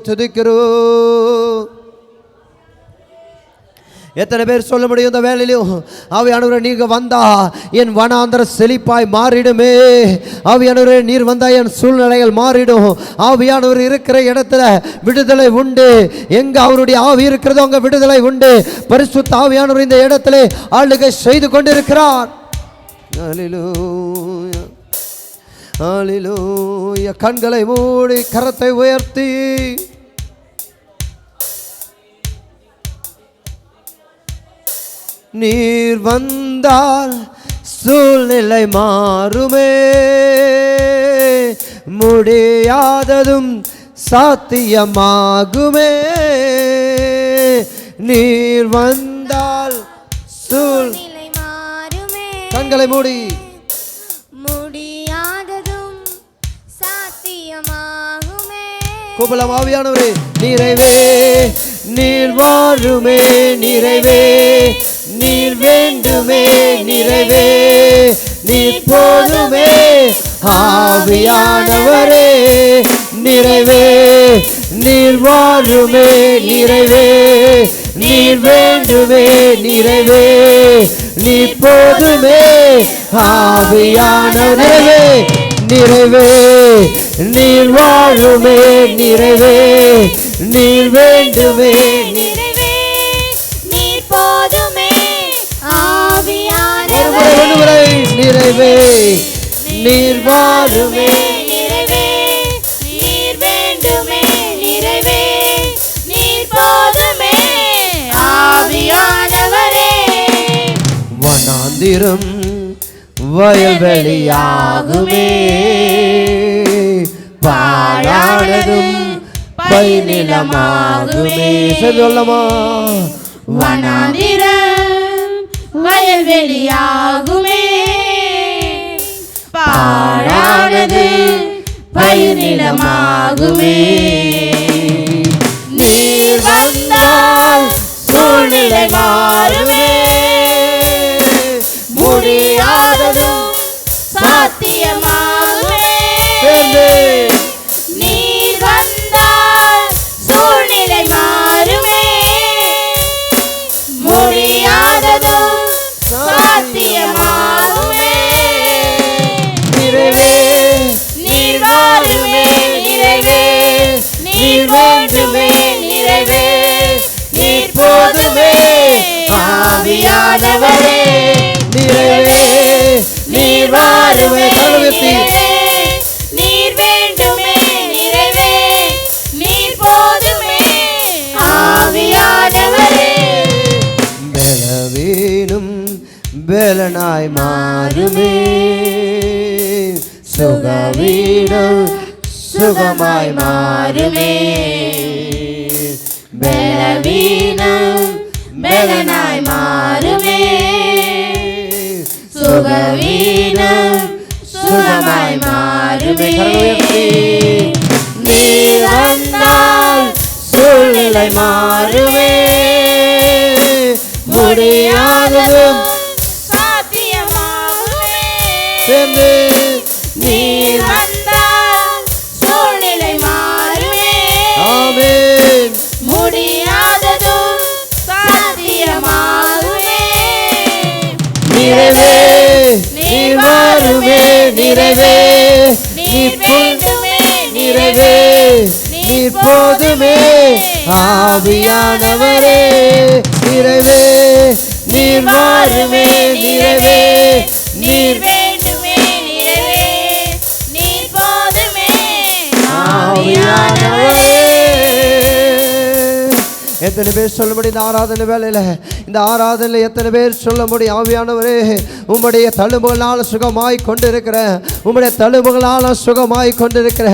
துதிக்கிறோம். எத்தனை பேர் சொல்ல முடியும் இந்த வேலையிலும், ஆவியானவரே நீங்க வந்தா என் வனாந்தர செழிப்பாய் மாறிடுமே, ஆவியானவரே நீர் வந்தா என் சூழ்நிலைகள் மாறிடும், ஆவியானவர் இருக்கிற இடத்துல விடுதலை உண்டு, எங்க அவருடைய ஆவி இருக்கிறதோ அங்க விடுதலை உண்டு. பரிசுத்த ஆவியானவர் இந்த இடத்துல ஆளுகை செய்து கொண்டிருக்கிறார். ஹல்லேலூயா, ஹல்லேலூயா. கண்களை மூடி கரத்தை உயர்த்தி நீர் வந்தால் சூழ்நிலை மாறுமே, முடியாததும் சாத்தியமாகுமே. நீர் வந்தால் சூழ்நிலை மாறுமே, கண்களை மூடி முடியாததும் சாத்தியமாகுமே. கோபலம் ஆவியானவரே நிறைவே நீர் வாழுமே, நிறைவே நீர் வேண்டுமே, நிறைவே நீர் போதுமே. ஆவியானவரே நிறைவே நீர் வாழுமே, நிறைவே நீர் வேண்டுமே, நிறைவே நீர் போதுமே. ஆவியானவரே நிறைவே நீர் வாழுமே, நிறைவே நீர் வேண்டுமே, நிறைவே நீர் போதுமே. ஆவியானவரே நிறைவே நீர் வாழுமே, நிறைவே நீர் வேண்டுமே, நிறைவே நீர் போதுமே. ஆவியானவரே வனாந்திரம் வயல்வெளியாகுமே, பாழானதும் பைநிலமாகுமே. சொல்லமா வனாந்திரம் வயல்வெளியாகுமே, பாழானது பயிர்நிலமாகுமே. நீர் வந்தால் சூழ்நிலை மாறுமே, முடியாததும் சாத்தியமாகுமே. நீர் வந்தால் சூழ்நிலை மாறுமே, முடியாததும் சாத்தியமாகுமே. நிறைவே நீர் வாழுமே, நிறைவே நீர் வேண்டுமே, நிறைவே நீர் போதுமே. ஆவியானவரே நிறைவே நீர் வாழுமே, நிறைவே நீர் வேண்டுமே, நிறைவே நீர் போதுமே. ஆவியானவரே பலவீனம் பலனாய் மாறுமே, சுகவீனம் சுகமாய் மாறுமே. பலவீனம் பலனாய் மாறுமே, சுகவீனம் சுகமாய் மாறுமே. நீர் வந்தால் சூழ்நிலை மாறுமே, முடியாததும் சாத்தியமாகுமே. நீர் வந்தால் சூழ்நிலை மாறுமே, ஆமென். முடியாததும் சாத்தியமாகுமே. நிறைவே நீர் வாழுமே, நிறைவே நீர் வேண்டுமே, நிறைவே நீர் போதுமே. ஆவியானவரே நிறைவே நீர் வாழுமே, நிறைவே நீர் வேண்டுமே, நிறைவே நீர் போதுமே. ஆவியானவரே. எத்தனை பேர் சொல்ல முடியும் இந்த ஆராதனை வேலையில், இந்த ஆராதனையில் எத்தனை பேர் சொல்ல முடியும் ஆவியானவரே உம்முடைய தழும்புகளால் சுகமாய் கொண்டிருக்கிற, உம்முடைய தழும்புகளால் சுகமாய் கொண்டிருக்கிற,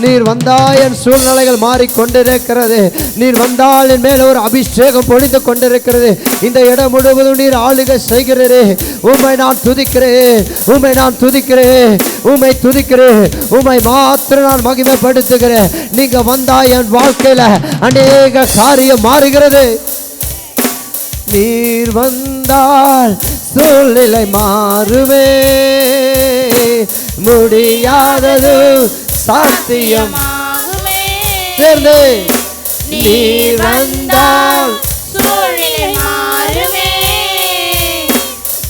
நீர் வந்தால் என் சூழ்நிலைகள் மாறிக்கொண்டிருக்கிறது, நீர் வந்தால் என் மேல் ஒரு அபிஷேகம் பொழிந்து கொண்டிருக்கிறது, இந்த இடம் முழுவதும் நீர் ஆளுகை செய்கிறீரே. உம்மை நான் துதிக்கிறேன், உம்மை நான் துதிக்கிறேன், உம்மை துதிக்கிறேன், உம்மை மாத்திரம் நான் மகிமைப்படுத்துகிறேன். நீங்க வந்தா என் வாழ்க்கையில அநேக காரியம் மாறுகிறது. நீர் வந்தால் சூழ்நிலை மாறுமே, முடியாதது சாத்தியம். சேர்ந்து நீர் வந்தால் சூழ்நிலை மாறுமே,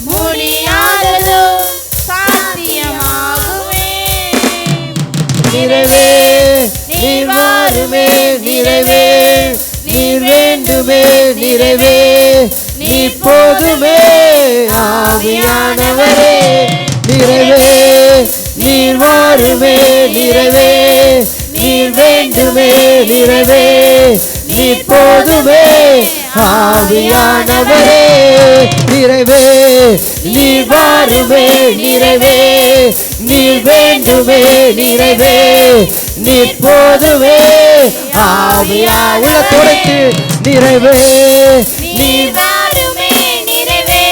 முடியாததோ சாத்தியமாகுமே. நிறைவே நீர் வாருமே, நிறைவே நீர் வேண்டுமே, நிறைவே நீர் போதுமே ஆவியானவரே. நிறைவே நீர் வாருமே, நிறைவே நீர் வேண்டுமே, நிறைவே நீர் போதுமே ஆவியானவரே. நிறைவே நீர் வாருமே, நிறைவே நீர் வேண்டுமே, நிறைவே நீர் போதுமே ஆவியான துடைத்து. நிறைவே நீர் வாருமே, நிறைவே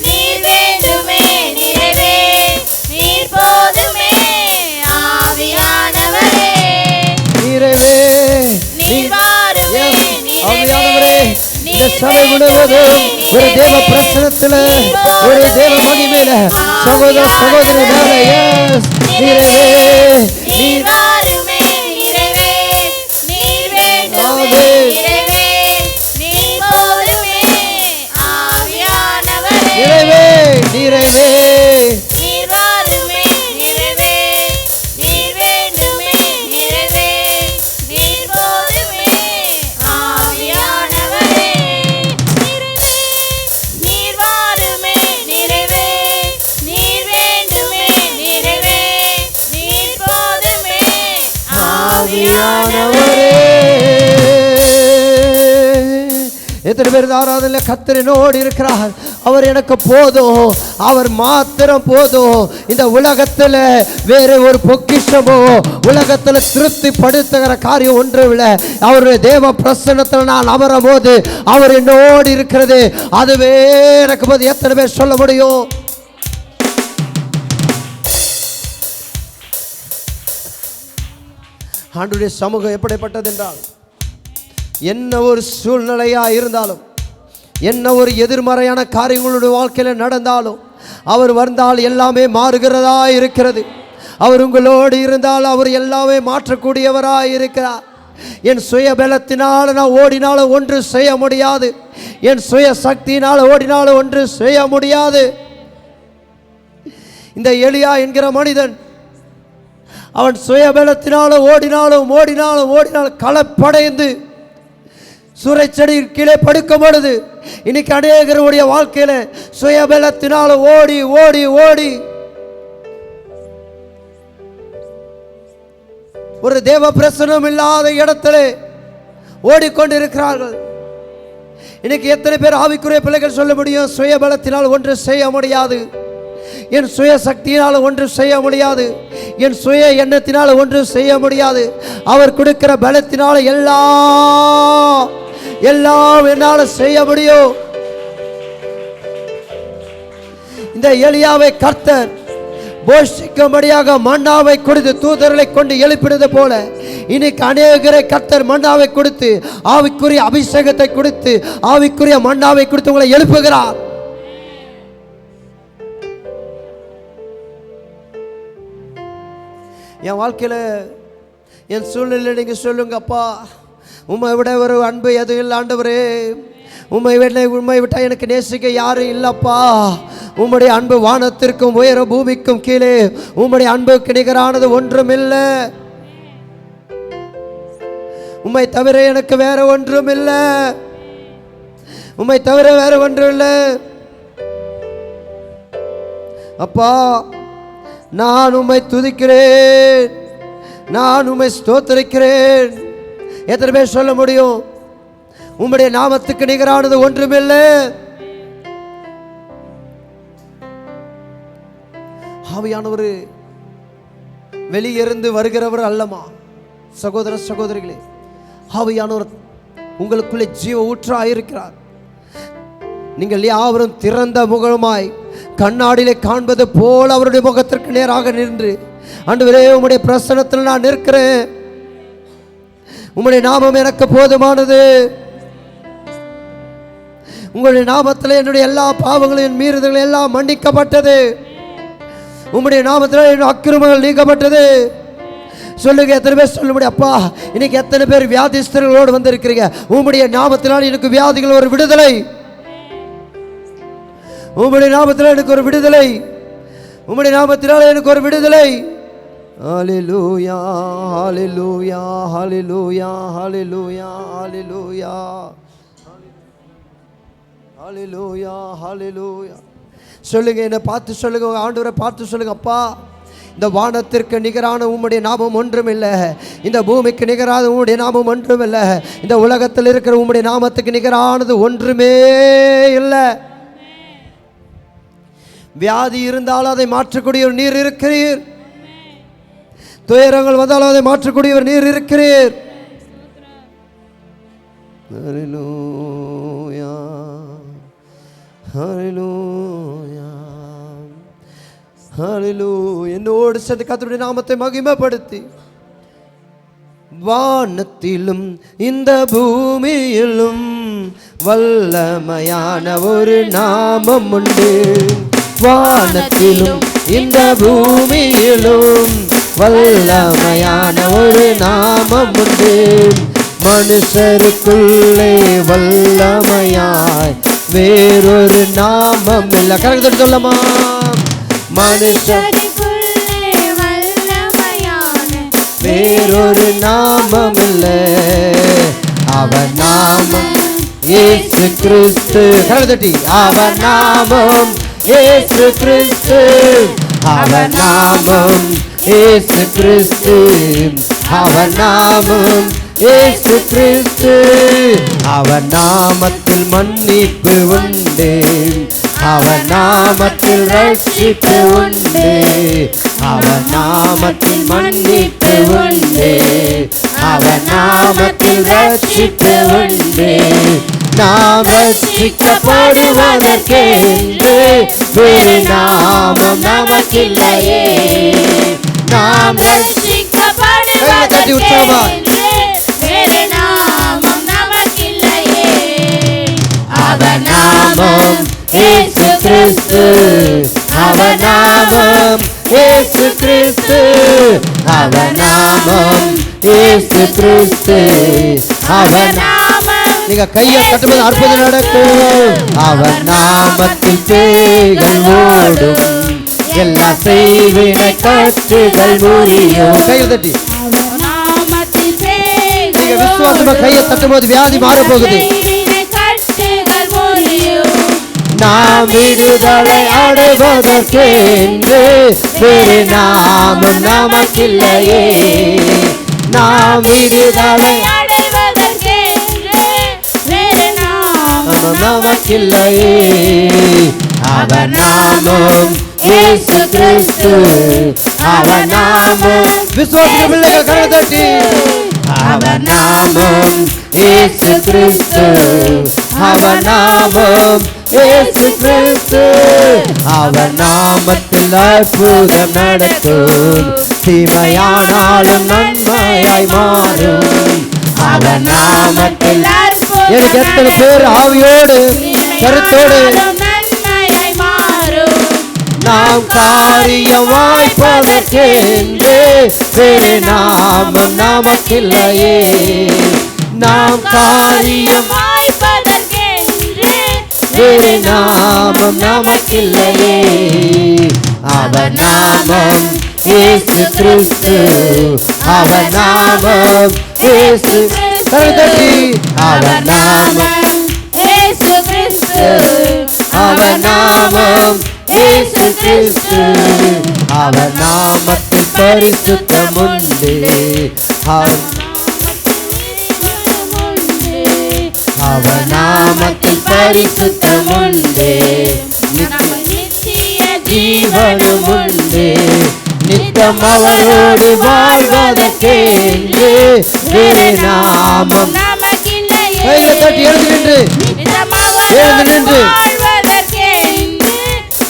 நீர் வேண்டுமே, நிறைவே நீர் போதுமே ஆவியானவரே. நிறைவே நீர் வாருமே, ஆவியானவரே, இந்த சபை முழுவதும் ஒரு தேவ பிரசனத்துல, ஒரு தேவ மகிமையில சகோதர சகோதரி மேல நிறைவே நீர் வாருமே, நிறைவே நீர் வேண்டுமே, நிறைவே நீர் போதுமே ஆவியானவரே. நிறைவே நிறைவே நீர் வாருமே, நிறைவே நீர் வேண்டுமே, நிறைவே நீர் போதுமே ஆவியானவரே. நிறைவே நீர் வாருமே, நிறைவே நீர் வேண்டுமே, நிறைவே நீர் போதுமே ஆவியானவரே. எத்தனை பேர் ஆராதனையில் கர்த்தரினோடு இருக்கிறார். அவர் எனக்கு போதும், அவர் மாத்திரம் போதும். இந்த உலகத்தில் வேற ஒரு பொக்கிஷமோ, உலகத்தில் திருப்தி படுத்துகிற காரியம் ஒன்றும் இல்லை. அவருடைய தேவ பிரசன்னத்தில் நான் அமரும் போது அவர் என்னோடு இருக்கிறது, அதுவே எனக்கு போது. எத்தனை பேர் சொல்ல முடியும்? ஆண்டவருடைய சமூகம் எப்படிப்பட்டது என்றால், என்ன ஒரு சூழ்நிலையாக இருந்தாலும், என்ன ஒரு எதிர்மறையான காரியங்களுடைய வாழ்க்கையில் நடந்தாலும், அவர் வந்தால் எல்லாமே மாறுகிறதா இருக்கிறது. அவர் உங்களோடு இருந்தால் அவர் எல்லாமே மாற்றக்கூடியவராக இருக்கிறார். என் சுய பலத்தினால் நான் ஓடினாலும் ஒன்று செய்ய முடியாது, என் சுய சக்தியினால் ஓடினாலும் ஒன்று செய்ய முடியாது. இந்த எலியா என்கிற மனிதன் அவன் சுயபலத்தினாலும் ஓடினாலும் களப்படைந்து சூறைச்செடி கீழே படுக்கும் பொழுது, இன்னைக்கு அநேகருடைய வாழ்க்கையில சுயபலத்தினால ஓடி ஓடி ஓடி ஒரு தேவ பிரசனம் இல்லாத இடத்துல ஓடிக்கொண்டிருக்கிறார்கள். இன்னைக்கு எத்தனை பேர் ஆவிக்குரிய பிள்ளைகள் சொல்ல முடியும், சுயபலத்தினால் ஒன்று செய்ய முடியாது, என் சுய சக்தியினால் ஒன்று செய்ய முடியாது, என் சுய எண்ணத்தினால் ஒன்று செய்ய முடியாது, அவர் கொடுக்கிற பலத்தினால் எல்லாம் என்னால் செய்ய முடியும். இந்த எலியாவை கர்த்தர் போஷிக்கும்படியாக மன்னாவை கொடுத்து தூதர்களை கொண்டு எழுப்பினது போல, இன்னைக்கு அநேகரை கர்த்தர் மன்னாவை கொடுத்து, ஆவிக்குரிய அபிஷேகத்தை கொடுத்து, ஆவிக்குரிய மன்னாவை கொடுத்து உங்களை எழுப்புகிறார். என் வாழ்க்கையில் என் சூழ்நிலை நீங்கள் சொல்லுங்க, அப்பா உம்மை விட ஒரு அன்பு எதுவும் இல்லை ஆண்டவரே, உம்மை விட்டால் எனக்கு நேசிக்க யாரும் இல்லைப்பா. உம்முடைய அன்பு வானத்திற்கும் உயர பூமிக்கும் கீழே, உம்முடைய அன்புக்கு நிகரானது ஒன்றும் இல்லை. உம்மை தவிர எனக்கு வேற ஒன்றும் இல்லை, உம்மை தவிர வேற ஒன்றும் இல்லை. அப்பா நான் உம்மை துதிக்கிறேன், நான் உம்மை ஸ்தோத்திரிக்கிறேன். எத்தனை பேர் சொல்ல முடியும், உம்முடைய நாமத்துக்கு நிகரானது ஒன்றுமில்லை. ஆவியானவர் வெளியிருந்து வருகிறவர் அல்லமா சகோதர சகோதரிகளே. ஆவியானவர் உங்களுக்குள்ளே ஜீவ ஊற்றாயிருக்கிறார். நீங்கள் யாவரும் திறந்த முகமாய் கண்ணாடியிலே காண்பது போல் அவருடைய முகத்திற்கு நேராக நின்று, ஆண்டவரே உம்முடைய பிரசன்னத்தில் நான் நிற்கிறேன், உம்முடைய நாமம் எனக்கு போதுமானது, உங்களுடைய நாமத்தில் என்னுடைய எல்லா பாவங்களின் மீறுதல்கள் எல்லாம் மன்னிக்கப்பட்டது, உம்முடைய நாமத்தில் என்னுடைய அக்கிரமங்கள் நீக்கப்பட்டது, சொல்லுங்க, எத்தனை பேர் சொல்ல முடியும்? அப்பா, இன்னைக்கு எத்தனை பேர் வியாதிஸ்தர்களோடு வந்திருக்கிறீங்க? உம்முடைய நாமத்தினால் எனக்கு வியாதிகள் ஒரு விடுதலை, உம்முடைய நாமத்தினால் எனக்கு ஒரு விடுதலை, உம்முடைய நாமத்தினால் எனக்கு ஒரு விடுதலை. ஹல்லேலூயா, ஹல்லேலூயா, ஹல்லேலூயா, ஹல்லேலூயா, ஹல்லேலூயா, ஹல்லேலூயா, ஹல்லேலூயா. சொல்லுங்க, என்னை பார்த்து சொல்லுங்க, ஆண்டவரை பார்த்து சொல்லுங்க. அப்பா, இந்த வானத்திற்கு நிகரான உம்முடைய நாமம் ஒன்றும் இல்லை, இந்த பூமிக்கு நிகரான உம்முடைய நாமம் ஒன்றும் இல்லை, இந்த உலகத்தில் இருக்கிற உம்முடைய நாமத்துக்கு நிகரானது ஒன்றுமே இல்லை. வியாதி இருந்தாலும் அதை மாற்றக்கூடிய ஒரு நீர் இருக்கிறீர், துயரங்கள் வந்தாலும் அதை மாற்றக்கூடிய ஒரு நீர் இருக்கிறீர். ஹல்லேலூயா, ஹல்லேலூயா, ஹல்லேலூயா. என்னோடு சேர்ந்து கர்த்தருடைய நாமத்தை மகிமைப்படுத்தி, வானத்திலும் இந்த பூமியிலும் வல்லமையான ஒரு நாமம் உண்டு. வானத்திலும் இந்த பூமியிலும் வல்லமையான ஒரு நாமம் உண்டு. மனுஷருக்குள்ளே வல்லமையாய் வேறொரு நாமம் இல்லை. கரெக்ட் சொல்லமா? மனுஷருக்குள்ளே வல்லமையான வேறொரு நாமம் இல்லை, அவர் நாமம் இயேசு கிறிஸ்து. கரெக்ட். அவர் நாமம் இயேசு கிறிஸ்து, அவர் நாமம் இயேசு கிறிஸ்து, அவர் நாமம் இயேசு கிறிஸ்து. அவர் நாமத்தில் மன்னிப்பு உண்டு, அவர் நாமத்தில் ரட்சிப்பு உண்டு, அவர் நாமத்தில் மன்னிப்பு உண்டு, அவர் நாமத்தில் ரட்சிப்பு உண்டு. நாம் ரட்சிக்கப்படுவதற்கென்று வேறு நாமம் நமக்கில்லையே, நாம் ரட்சிக்கப்படுவதற்கென்று வேறு நாமம் நமக்கில்லையே. அவர் நாமம் இயேசு கிறிஸ்து, அவர் நாமம் இயேசு கிறிஸ்து, அவர் நாமம் இயேசு கிறிஸ்து, அவர் நாமம். நீங்க கையை தட்டும்போது அற்புதம் நடக்கும். அவர் நாமத்தில் பேய்கள் ஓடும், எல்லா செய்வினை கட்டுகள் முறியும். கையை தட்டி நீங்க விசுவாசமா கையை தட்டும்போது வியாதி மாற போகுது. நாம் விடுதலை அடைவதற்கென்று வேறு நாமம் நமக்கில்லையே, நாம் விடுதலை நமக்கில்லையே. அவர் நாமம் இயேசு கிறிஸ்து, அவர் நாமம். விசுவாசிக்க பிள்ளைகள் கரங்களை தட்டி, அவர் நாமம் இயேசு கிறிஸ்து, அவர் நாமம் இயேசு கிறிஸ்து, அவர் நாமத்தில் அற்புதம் நடக்கும், தீமையானாலும் நன்மையாய் மாறும். அவர் நாமத்தில் எனக்கு எத்தனை பேர் ஆவியோடு கருத்தோடு நாம் காரியம் வாய்ப்பதற்கென்று வேறு நாமம் நமக்கில்லையே, நாம் காரியம் வாய்ப்பதற்கென்று வேறு நாமம் நமக்கில்லையே. அவர் நாமம் இயேசு கிறிஸ்து, அவர் நாமம் இயேசு. அவர் நாமம் இயேசு கிறிஸ்து, அவர் நாமம் இயேசு கிறிஸ்து, அவர் நாமத்தில் பரிசுத்தம் உண்டு, அவர் நாமத்தில் பரிசுத்தம் உண்டு, நித்திய ஜீவனும் உண்டு. நித்தம் அவரோடு வாழ்வதற்கென்று வேறு நாமம் நமக்கில்லையே. கைகளை தட்டி எழுந்து நின்று, எழுந்து நின்று.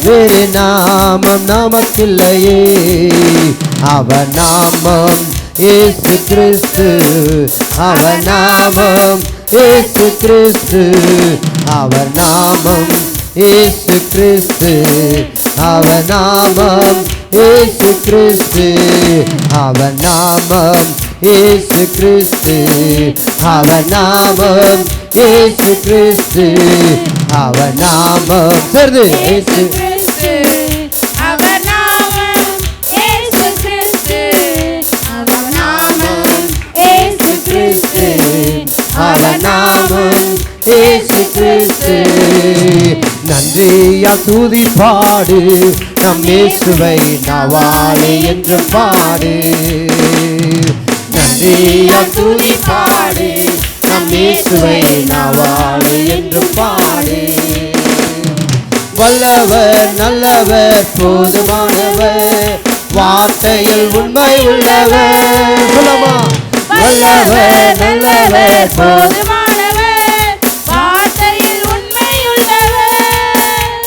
வேறு நாமம் நமக்கில்லையே. அவர் நாமம் இயேசு கிறிஸ்து, அவர் நாமம் இயேசு கிறிஸ்து, அவர் நாமம் இயேசு கிறிஸ்து, அவர் நாமம் இயேசு கிறிஸ்து அவர் நாமம் இயேசு கிறிஸ்து அவர் நாமம் இயேசு கிறிஸ்து அவர் நாமம் சேர்ந்து இயேசு கிறிஸ்து அவர் நாமம் இயேசு கிறிஸ்து அவர் நாமம் இயேசு கிறிஸ்து அவர் நாமம் இயேசு கிறிஸ்து நன்றியால் துதி பாடு நம் இயேசுவை நாவாலே என்று பாடு நன்றியால் துதி பாடு நம் இயேசுவை நாவாலே என்று பாடு வல்லவர் நல்லவர் போதுமானவர் வார்த்தையில் உண்மை உள்ளவர் சொல்லமா வல்லவர் நல்லவர் போதுமானவர் வார்த்தையில் உண்மை உள்ளவர்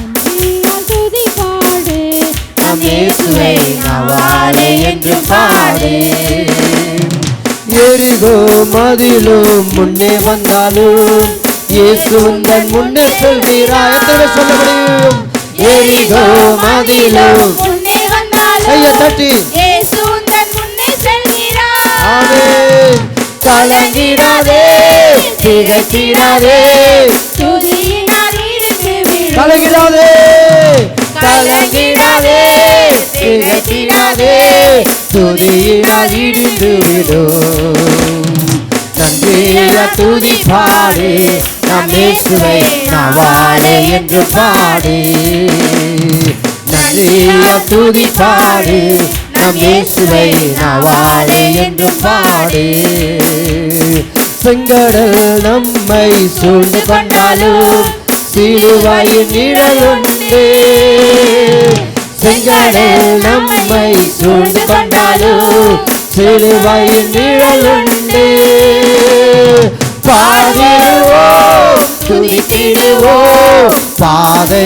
நன்றியால் துதி பாடு நம் இயேசுவை நாவாலே என்று பாடு எரிகோ மதிலும் முன்னே வந்தாலும் இயேசு உந்தன் முன்னே செல்கிறார் எத்தனை சொல்ல முடியும் எரிகோ மதிலும் முன்னே வந்தாலும் கையை தட்டி இயேசு உந்தன் முன்னே செல்கிறார் ஆமென் கலங்கிடாதே திகைத்திடாதே துதியினால் இருந்து விடு கலங்கிடாதே கலங்கிடாதே திகைத்திடாதே துதியினால் இடிந்து விடும் நன்றியா துதி பாடு நம் இயேசுவை நாவாலே என்று பாடு நன்றியா துதி பாடு நம் இயேசுவை நாவாலே என்று பாடு செங்கடல் நம்மை சூழ்ந்து கொண்டாலும் சிலுவையின் நிழலுண்டு செங்கடல் நம்மை சூழ்ந்து கொண்டாலும் சிலுவையின் நிழலுண்டு பாடிடுவோம் துதித்திடுவோம் பாதை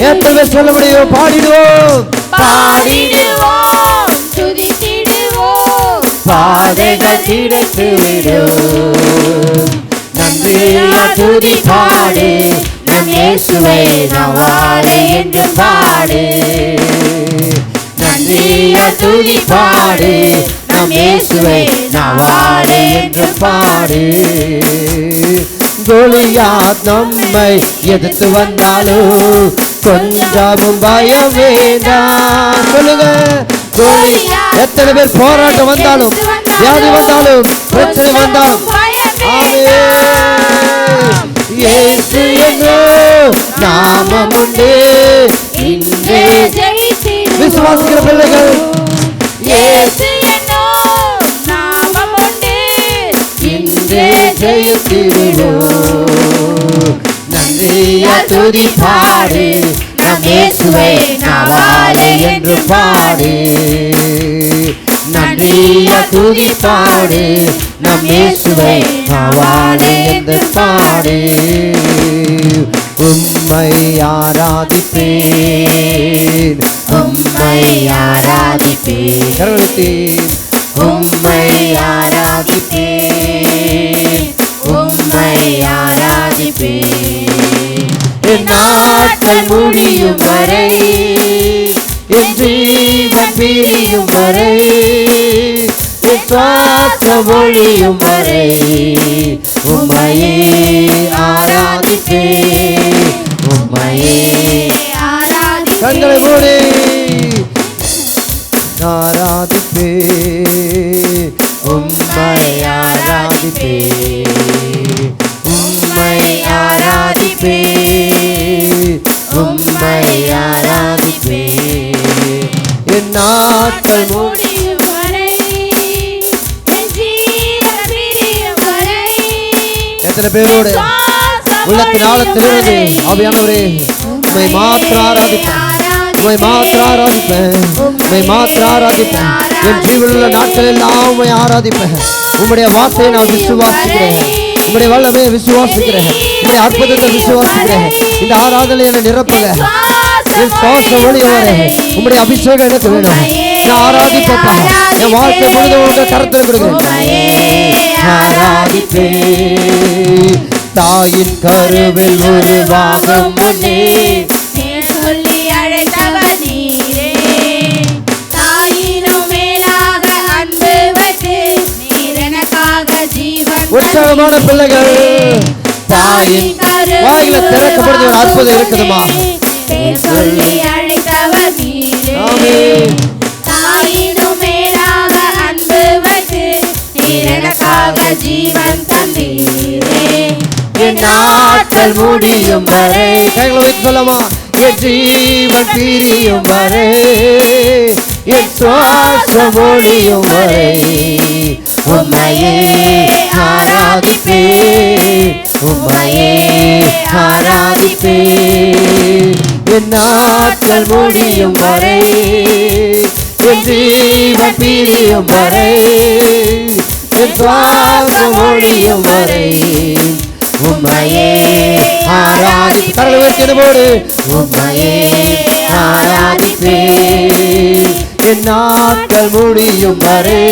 எத்தனை சொல்ல முடியும் பாடிடுவோம் பாடிடுவோம் துதித்திடுவோம் பாதைகள் கிடைத்து விடும் நன்றியா துதி பாடு நம் இயேசுவை நாவாலே என்று பாடு நன்றியா துதி பாடு நம் இயேசுவை நாவாலே என்று பாடு கோலியாத் நம்மை எதிர்த்து வந்தாலும் கொஞ்சமும் பயம் வேண்டாம் சொல்லுங்க கோலியாத் எத்தனை பேர் போராட்டம் வந்தாலும் வியாதி வந்தாலும் பிரச்சனை வந்தாலும் ஆமென் இயேசு என்னும் நாமம் உண்டு இன்றே விசுவாசிக்கிற பிள்ளைகள் இயேசு என்னும் நாமம் உண்டு இன்றே ஜெயித்திடுவோம் நன்றியா துதி பாடு நம் இயேசுவை நாவாலே என்று பாடு நன்றியா துதி பாடு நம் இயேசுவை நாவாலே என்று பாடு உம்மை ஆராதிப்பேன் உம்மை ஆராதிப்பேன் கரவெட்டி உம்மை ஆராதிப்பேன் உம்மை ஆராதிப்பேன் என் நாட்கள் முடியும் வரை என் ஜீவன் பிரியும் வரை என் சுவாசம் ஒழியும் வரை உம்மையே ஆராதிப்பேன் உம்மையே கண்களை மூடி ஆராதிப்பேன் உம்மை ஆராதிப்பேன் உம்மை ஆராதிப்பேன் உம்மை ஆராதிப்பேன் என் நாட்கள் முடியும் வரை என் ஜீவன் பிரியும் வரை எத்தனை பேரோடு உள்ளத்தின் ஆழத்திலிருந்து ஆவியானவரே உம்மை மாத்திர ஆராதிப்பேன் உம்மை மாத்திர ஆராதிப்பேன் உம்மை மாத்திர ஆராதிப்பேன் என் ஜீவனுள்ள நாட்கள் எல்லாம் உம்மை ஆராதிப்பேன் உம்முடைய வார்த்தையை நான் விசுவாசிக்கிறேன் உம்முடைய வல்லமையை விசுவாசிக்கிறேன் உம்முடைய அற்புதத்தை விசுவாசிக்கிறேன் இந்த ஆராதனை என்னை நிரப்புங்க என் சுவாசம் ஒளிய வரை உம்முடைய அபிஷேகம் எனக்கு வேணும் நான் ஆராதிப்பேப்பா என் வாழ்க்கை பொழுது உங்க கருத்தில் கொடுக்கிறேன் ஆராதிப்பேன் தாயின் கருவில் உருவாகும் முன்னே பேர் சொல்லி அழைத்தவர் நீரே ஜீவன் உற்சாகமான பிள்ளைகள் தாயின் வாயில திறக்கப்படுது ஒரு அற்புதம் இருக்குதுமா. பேர் சொல்லி அழைத்தவர் நீரே. ஆமென். தாயினும் மேலாக அன்பு வைத்து நீர் எனக்காக ஜீவன் தந்தீரே. என் நாட்கள் முடியும் வரை கைகளை வைத்து சொல்லமா, என் ஜீவன் பிரியும் வரை, என் சுவாசம் ஒழியும் வரை உம்மையே ஆராதிப்பே, உம்மையே ஆராதிப்பே. என் நாட்கள் முடியும் வரை, என் ஜீவன் பிரியும் வரை, என் சுவாசம் ஒழியும் வரை உம்மையே ஆராதிப்பே. கரங்களை உயர்த்தி போடு, உம்மையே ஆராதிப்பே. என் நாட்கள் முடியும் வரை,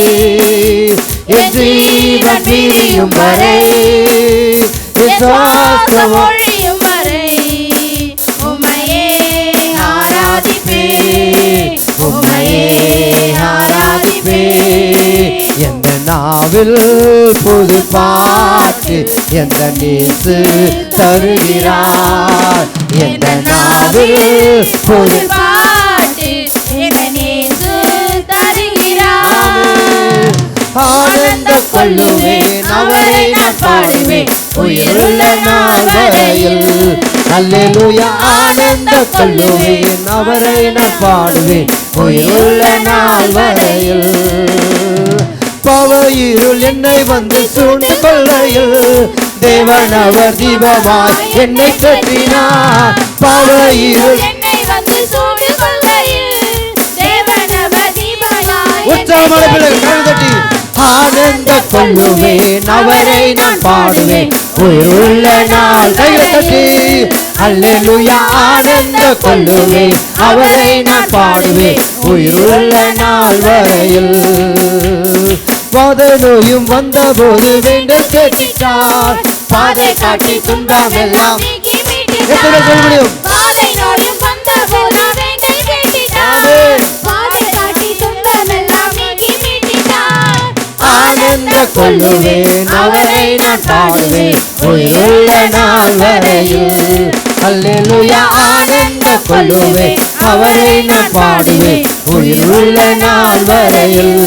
என் ஜீவன் பிரியும் வரை, என் சுவாசம் ஒழியும் வரை உம்மையே ஆராதிப்பே, உம்மையே ஆராதிப்பே. எந்த நாவில் புது பாட்டு எந்த நேசு தருகிறார், எந்த நாவில் புது பாட்டு இயேசு தருகிறார். ஆனந்தம் கொள்ளுவேன் அவரை நான் பாடுவேன் உயிருள்ள நாள் வரையில். அல்லேலூயா. ஆனந்தம் கொள்ளுவேன் அவரை நான் பாடுவேன் உயிருள்ள நாள் வரையில். பாவ இருள் என்னை வந்து சூழ்ந்து கொள்ளையில் தேவன் அவர் தீபமாய் என்னை சுற்றினார். பாவ இருள் என்னை வந்து சூழ்ந்து கொள்கையில் தேவன் அவர் தீபமாய் உற்சாகமான பிள்ளைகள் கரம் தட்டி ஆனந்தம் கொள்ளுவேன் அவரை நான் பாடுவேன் உயிருள்ள நாள். கைகளை தட்டி அல்லேலூயா. ஆனந்தம் கொள்ளுவேன் அவரை நான் பாடுவேன் உயிருள்ள நாள் வரையில். வாத நோயும் வந்த போது வேண்டும் கேட்டார், பாதை காட்டி துன்பம் எல்லாம் நீக்கி எத்தனை சொல்ல முடியும்? பாதை நோயும் வந்த போது வேண்டை கேட்டிட்டார், ஆமென். பாதை காட்டி துன்பம் எல்லாம் நீக்கி மீட்டிட்டார். ஆனந்தம் கொள்ளுவேன் அவரை நான் பாடுவேன் உயிருள்ள நாள் வரையில். அல்லேலூயா. ஆனந்தம் கொள்ளுவேன் அவரை நான் பாடுவேன் உயிருள்ள நாள் வரையில்.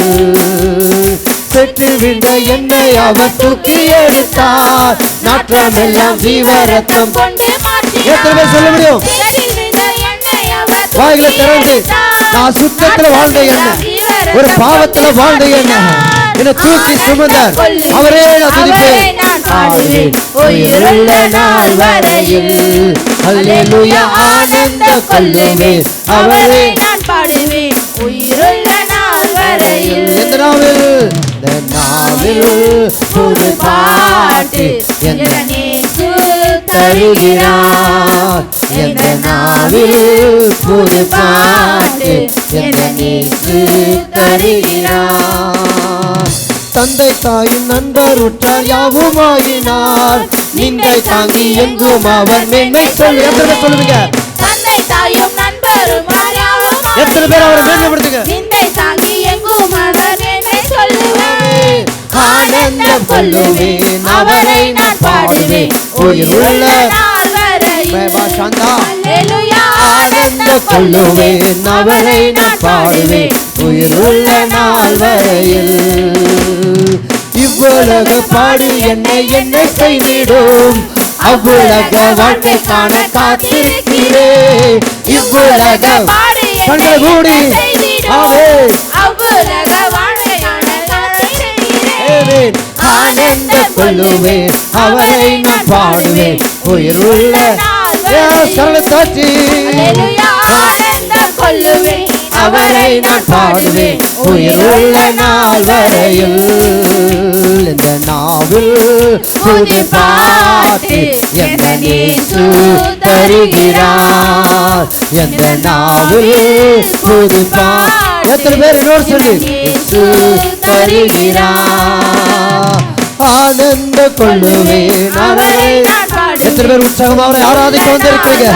பெற்று விழுந்த என்னை அவர் தூக்கி எடுத்தார், நாற்றமெல்லாம் ஜீவரத்தம் கொண்டு மாற்றினார். எத்தனை பேர் சொல்ல முடியும்? சிறையில் விழுந்த என்னை அவர் வாய்களை தூக்கி திறந்து எடுத்தார். நான் சுத்தத்துல வாழ்ந்த என்ன, ஒரு பாவத்துல வாழ்ந்த என்ன, என்னை தூக்கி சுமந்தார் அவரே நான் துதிப்பேன் பாடுவேன் உயிருள்ள நாள் வரையில். அல்லேலூயா. ஆனந்தம் கொள்ளுவேன் அவரே நான் பாடுவேன் உயிருள்ள நாள் வரையில். எந்த நாவில், இந்த நாவில் புது பாட்டு எந்த இயேசு தருகிறார், எந்த நாவில் புது பாட்டு எந்த நேசு தருகிறார். தந்தை தாயும் நண்பர் உற்றார் யாவுமாயினார், நீங்கள் தாங்கி எங்கும் அவர் மேன்மை சொல்லு. எத்தனை பேர் சொல்லுவீங்க? தந்தை தாயும் நண்பரும் எத்தனை பேர் அவரை மேன்மைப்படுத்துங்க? நிந்தை தாங்கி எங்கும் அவர் மேன்மை சொல்லுவேன். ஆனந்தம் கொள்ளுவேன் அவரை நான் பாடுவேன் உயிருள்ள நாள் வரையில். சாந்தா. அல்லேலூயா. ஆனந்தம் கொள்ளுவேன் அவரை நான் பாடுவேன் உயிருள்ள நாள் வரையில். இவ்வுலக பாடு என்னை என்னை செய்திடும், அவ்வுலக வாழ்க்கை காண காத்திருக்கிறேன். இவ்வுலக கண்கள் மூடி ஆமென். அவ்வுலக வாழ்க்கையான காத்திருக்கிறேன். ஆமென். ஆனந்தம் கொள்ளுவேன் அவரை நான் பாடுவேன் உயிருள்ள சரணத்தாட்சி. அல்லேலூயா. ஆனந்தம் கொள்ளுவேன் அவரை நான் பாடுவேன் உயிருள்ள நாள் வரையில். இந்த நாவில் புது பாட்டு எந்த நேசு தருகிறார், எந்த நாவில் புது பாட்டு. எத்தனை பேர் இன்னொரு சொல்லு, இயேசு தருகிறார். ஆனந்தம் கொள்ளுவேன் அவரை. எத்தனை பேர் உற்சாகம் அவரை ஆராதிக்க வந்திருக்கிறீங்க?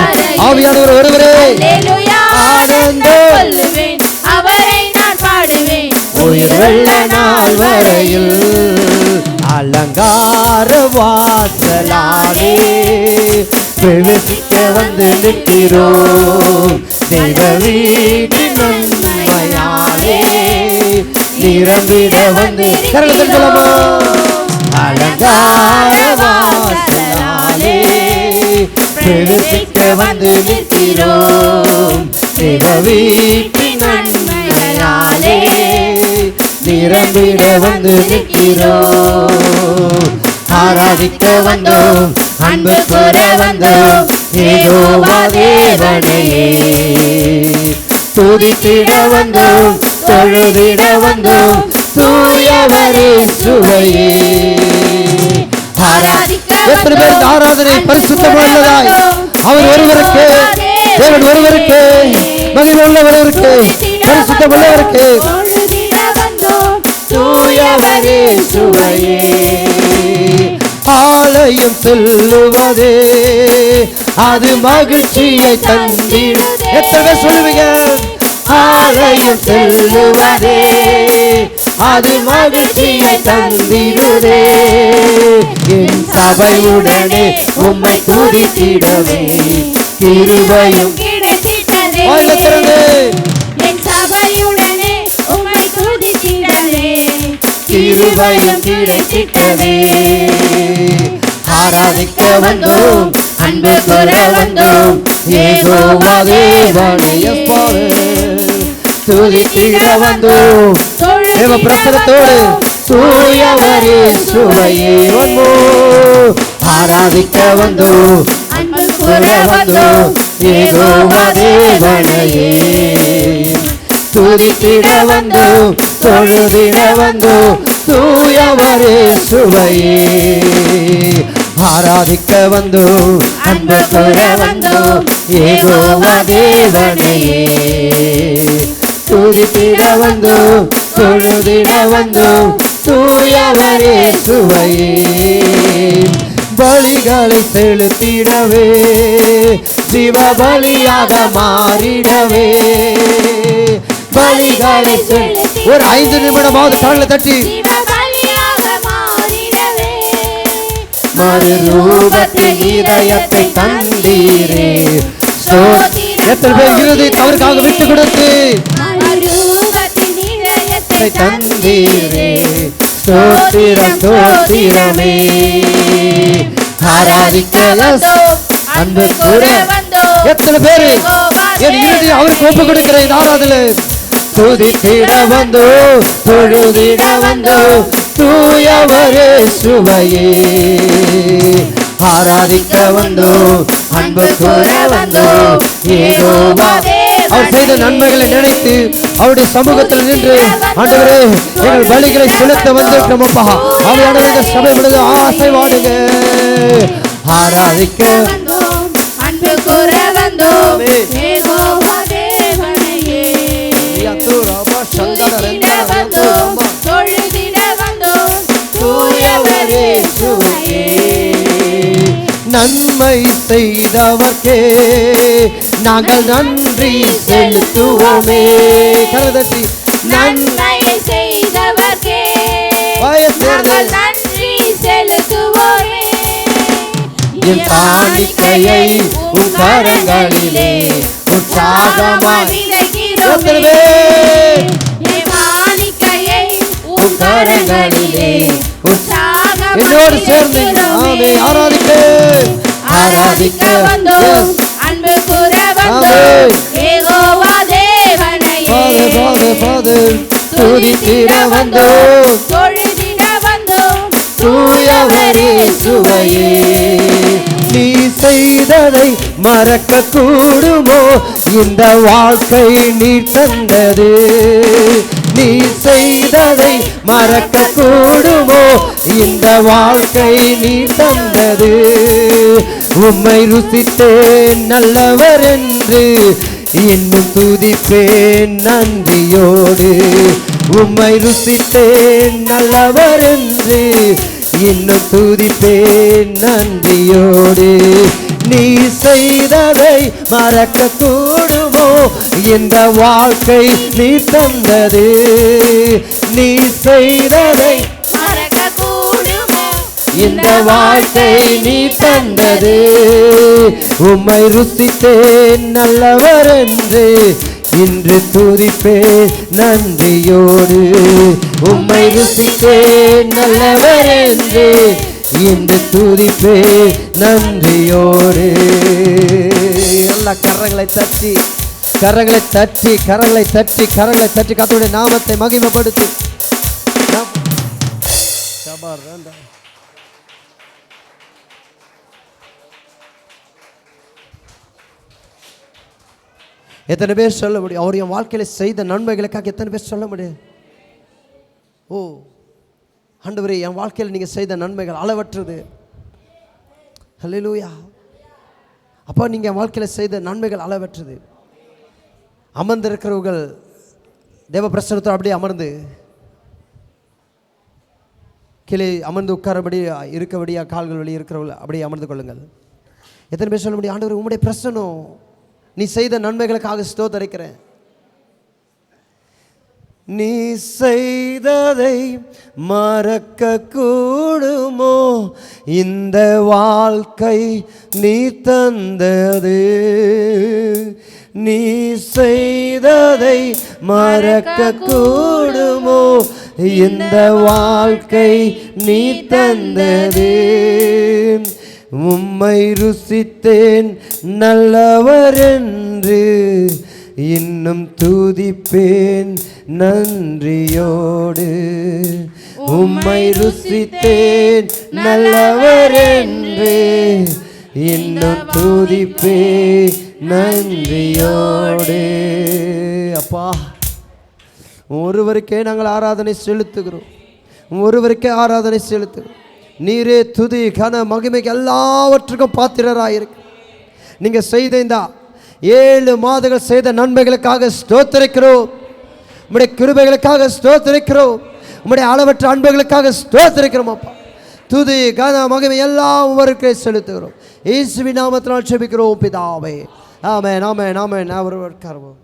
ஆவியானவர் ஒருவரே. அல்லேலூயா. ஆனந்தம் கொள்ளுவேன் அவரை நான் பாடுவேன் உயிருள்ள நாள் வரையில். அலங்கார வாசலாலே பிரவேசிக்க வந்து நிற்கிறோம். தெய்வ வீட்டின் நன்மையாலே நிரம்பிட வந்து சொல்லமா. அலங்கார வாசலாலே பிரவேசிக்க வந்து நிற்கிறோம். தெய்வ வீட்டின் நன்மையாலே நிரம்பிட வந்து நிற்கிறோம். ஆராதிக்க வந்தோம், அன்பு கூற வந்தோம், யெகோவா தேவனையே. துதித்திட வந்தோம், தொழுதிட வந்தோம், தூயவரே சுவையே. எத்தனை பேருக்கு ஆராதனை பரிசுத்தமுள்ளதாய் அவர் ஒருவருக்கு, தேவன் ஒருவருக்கு, மகிமை உள்ளவருக்கு, பரிசுத்தமுள்ளவருக்கு, தூயவரே சுவையே. ஆலயம் செல்லுவதே அது மகிழ்ச்சியை தந்திடும். எத்தனை சொல்லுவீங்க? ஆலயம் செல்லுவதே அது மகிழ்ச்சியை தந்திடுதே. என் சபையுடனே உம்மை துதித்திடவே கிருபையும் கிடைத்திட்டதே. என் சபையுடனே உம்மை துதித்திடவே கிருபையும் கிடைத்திட்டதே. ஆராதிக்க வந்தோம், அன்பு கூற வந்தோம், யெகோவா தேவனையே. துதித்திட வந்தோம் தேவ பிரசன்னத்தோடு, தூயவரே சுவையே. ஆராதிக்க வந்தோம், அன்பு கூற வந்தோம், யெகோவா தேவனையே. துதித்திட வந்தோம், தொழுதிட வந்தோம், தூயவரே சுவையே. ஆராதிக்க வந்தோம், அன்பு கூற வந்தோம், யெகோவா தேவனையே. துதித்திட வந்தோம், தொழுதிட வந்தோம், தூயவரே சுவையே. பலிகளை செலுத்திடவே, ஜீவ பலியாக மாறிடவே, பலிகளை ஒரு 5 நிமிடமாவது கரங்களை தட்டி மறுரூபத்தில் இதயத்தை தந்தீரே. எத்தனை பேர் இருதயத்தை அவருக்காக விட்டு கொடுத்து தந்தீரே. ஸ்தோத்திரம் ஸ்தோத்திரமே. ஆராதிக்க அன்பு கூற. எத்தனை பேரு என் இருதயம் அவருக்கு ஒப்பு கொடுக்கிற இந்த ஆராதனை. துதித்திட வந்தோ, தொழுதிட வந்தோ, தூயவரே சுவையே. ஆராதிக்க வந்தோ, அன்பு கூற வந்தோ, யெகோவா. அவர் செய்த நன்மைகளை நினைத்து அவருடைய சமூகத்தில் நின்று, ஆண்டவரே எங்கள் பலிகளை செலுத்த வந்திருக்கிறோம் அப்பா. அவையான இந்த சபை முழுது ஆசைவாடுங்க. ஆராதிக்க அன்பு கூற வந்தோம், யெகோவா தேவனையே. துதித்திட வந்தோம், தொழுதிட வந்தோம், தூயவரே சுவையே. நன்மை செய்தவர்க்கே நாங்கள் நன்றி செலுத்துவோமே. கரதட்டி நன்மையை செய்தவர்க்கே நாங்கள் நன்றி செலுத்துவோமே. என் காணிக்கையை உன் கரங்களிலே உற்சாகமாய் விதைக்கிறோமே. என் காணிக்கையை உன் கரங்களிலே உற்சாகமாய் என்னோடு சேர்ந்து ஆமே ஆராதிக்க. ஆராதிக்க வந்தோம், அன்பு கூற வந்தோம், யெகோவா தேவனையே. துதித்திட வந்தோம், தொழுதிட வந்தோம், தூயவரே சுவையே. நீ செய்ததை மறக்க கூடுமோ? இந்த வாழ்க்கை நீ தந்தது. நீ செய்ததை மறக்க கூடுமோ? இந்த வாழ்க்கை நீ தந்தது. உம்மை ருசித்தேன் நல்லவர் என்று இன்னும் துதிப்பேன் நன்றியோடு. உம்மை ருசித்தேன் நல்லவர் என்று இன்னும் துதிப்பேன் நன்றியோடு. நீ செய்ததை மறக்க கூடுமோ? இந்த வாழ்க்கை நீ தந்தது. நீ செய்ததை மறக்க கூடுமோ? இந்த வாழ்க்கை நீ தந்தது. உம்மை ருசித்தேன் நல்லவர் என்று இன்று துதிப்பேன் நன்றியோடு. உம்மை ருசித்தேன் நல்லவர் என்று இன்று துதிப்பேன் நன்றியோடு. எல்லா கரங்களை தட்டி கரங்களை தட்டி கரங்களை தட்டி கரங்களை தட்டி கர்த்தருடைய நாமத்தை மகிமைப்படுத்தி எத்தனை பேர் சொல்ல முடியும் அவர் என் வாழ்க்கையில செய்த நன்மைகளுக்காக? எத்தனை பேர் சொல்ல முடியும்? ஓ ஆண்டவரே, என் வாழ்க்கையில் நீங்க செய்த நன்மைகள் அளவற்றது. ஹல்லேலூயா. அப்போ நீங்க என் வாழ்க்கையில செய்த நன்மைகள் அளவற்றது. அமர்ந்திருக்கிறவர்கள் தேவ பிரசன்னத்தோடு அப்படியே அமர்ந்து கீழே அமர்ந்து உட்காரபடி இருக்கபடியா கால்கள் வழி இருக்கிறவர்கள் அப்படியே அமர்ந்து கொள்ளுங்கள். எத்தனை பேர் சொல்ல முடியும் ஆண்டவரே உம்முடைய பிரசன்னம் நீ செய்த நன்மைகளுக்காக ஸ்தோத்திரிக்கிறேன். நீ செய்ததை மறக்க கூடுமோ? இந்த வாழ்க்கை நீ தந்தது. நீ செய்ததை மறக்க கூடுமோ? இந்த வாழ்க்கை நீ தந்தது. உம்மை ருசித்தேன் நல்லவர் என்று இன்னும் துதிப்பேன் நன்றியோடு. உம்மை ருசித்தேன் நல்லவர் என்று இன்னும் துதிப்பேன் நன்றியோடு. அப்பா, ஒருவருக்கே நாங்கள் ஆராதனை செலுத்துகிறோம். ஒருவருக்கே ஆராதனை செலுத்துகிறோம். நீரே துதி கன மகிமைக்கு எல்லாவற்றுக்கும் பாத்திரராயிருக்கு. நீங்கள் செய்த இந்த 7 மாதங்கள் செய்த நன்மைகளுக்காக ஸ்தோத்திரிக்கிறோம். உம்முடைய கிருபைகளுக்காக ஸ்தோத்திரிக்கிறோம். உம்முடைய அளவற்ற அன்புகளுக்காக ஸ்தோத்திரிக்கிறோம். அப்பா, துதி கன மகிமை எல்லாம் ஒருவருக்கே செலுத்துகிறோம். இயேசுவின் நாமத்தினால் ஜெபிக்கிறோம் பிதாவே. ஆமென் ஆமென் ஆமென். அவர் உட்காருவோம்.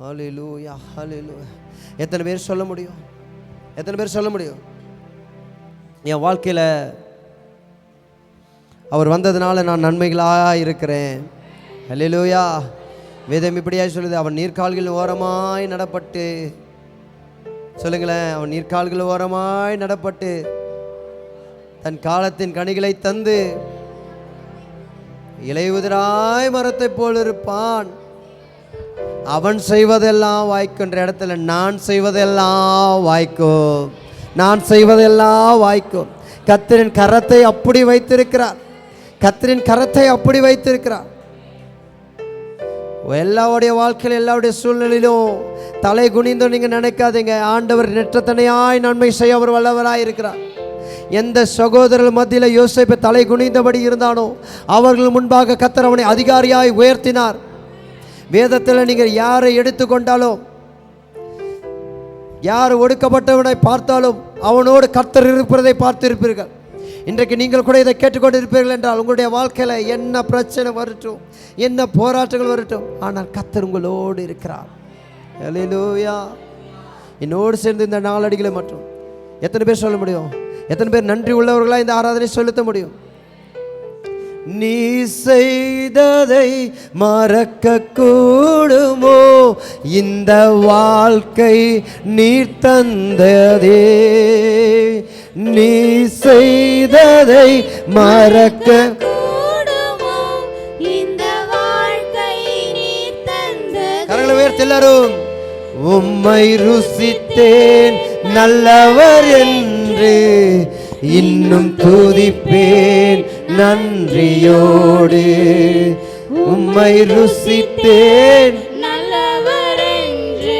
ஹல்லேலூயா ஹல்லேலூயா. எத்தனை பேர் சொல்ல முடியும்? எத்தனை பேர் சொல்ல முடியும் என் வாழ்க்கையில் அவர் வந்ததுனால நான் நன்மைகளாக இருக்கிறேன்? ஹல்லேலூயா. வேதம் இப்படியாக சொல்லுது, அவன் நீர்க்கால்கள் ஓரமாய் நடப்பட்டு, சொல்லுங்களேன், அவன் நீர்க்கால்கள் ஓரமாய் நடப்பட்டு தன் காலத்தின் கனிகளை தந்து இலையுதிராய் மரத்தை போல் இருப்பான். அவன் செய்வதெல்லாம் வாய்க்குன்ற இடத்துல நான் செய்வதெல்லாம் வாய்க்கும். நான் செய்வதெல்லாம் வாய்க்கும். கர்த்தரின் கரத்தை அப்படி வைத்திருக்கிறார். கர்த்தரின் கரத்தை அப்படி வைத்திருக்கிறார். எல்லாருடைய வாழ்க்கையில் எல்லாருடைய சூழ்நிலையிலும் தலை குனிந்தோ நீங்கள் நினைக்காதீங்க. ஆண்டவர் நெற்றத்தனையாய் நன்மை செய்ய அவர் வல்லவராய் இருக்கிறார். எந்த சகோதரர்கள் மத்தியில் யோசேப்பு தலை குனிந்தபடி இருந்தானோ அவர்கள் முன்பாக கர்த்தர் அவனை அதிகாரியாய் உயர்த்தினார். வேதத்தில் நீங்கள் யாரை எடுத்துக்கொண்டாலும், யார் ஒடுக்கப்பட்டவனை பார்த்தாலும் அவனோடு கர்த்தர் இருப்பதை பார்த்திருப்பீர்கள். இன்றைக்கு நீங்கள் கூட இதை கேட்டுக்கொண்டிருப்பீர்கள் என்றால் உங்களுடைய வாழ்க்கையில் என்ன பிரச்சனை வரட்டும், என்ன போராட்டங்கள் வரட்டும், ஆனால் கர்த்தர் உங்களோடு இருக்கிறார். ஹல்லேலூயா. என்னோடு சேர்ந்து இந்த நாளடிகளை மட்டும் எத்தனை பேர் சொல்ல முடியும்? எத்தனை பேர் நன்றி உள்ளவர்களாக இந்த ஆராதனை செலுத்த முடியும்? நீ செய்ததை மறக்க கூடுமோ? இந்த வாழ்க்கை நீர் தந்ததே. நீ செய்ததை மறக்க கூடுமோ? இந்த வாழ்க்கை நீர் தந்ததே. கரங்களை உயர்த்தி எல்லாரும். உம்மை ருசித்தேன் நல்லவர் என்று இன்னும் துதிப்பேன் நன்றியோடு. உம்மை ருசித்தேன் நல்லவர் என்று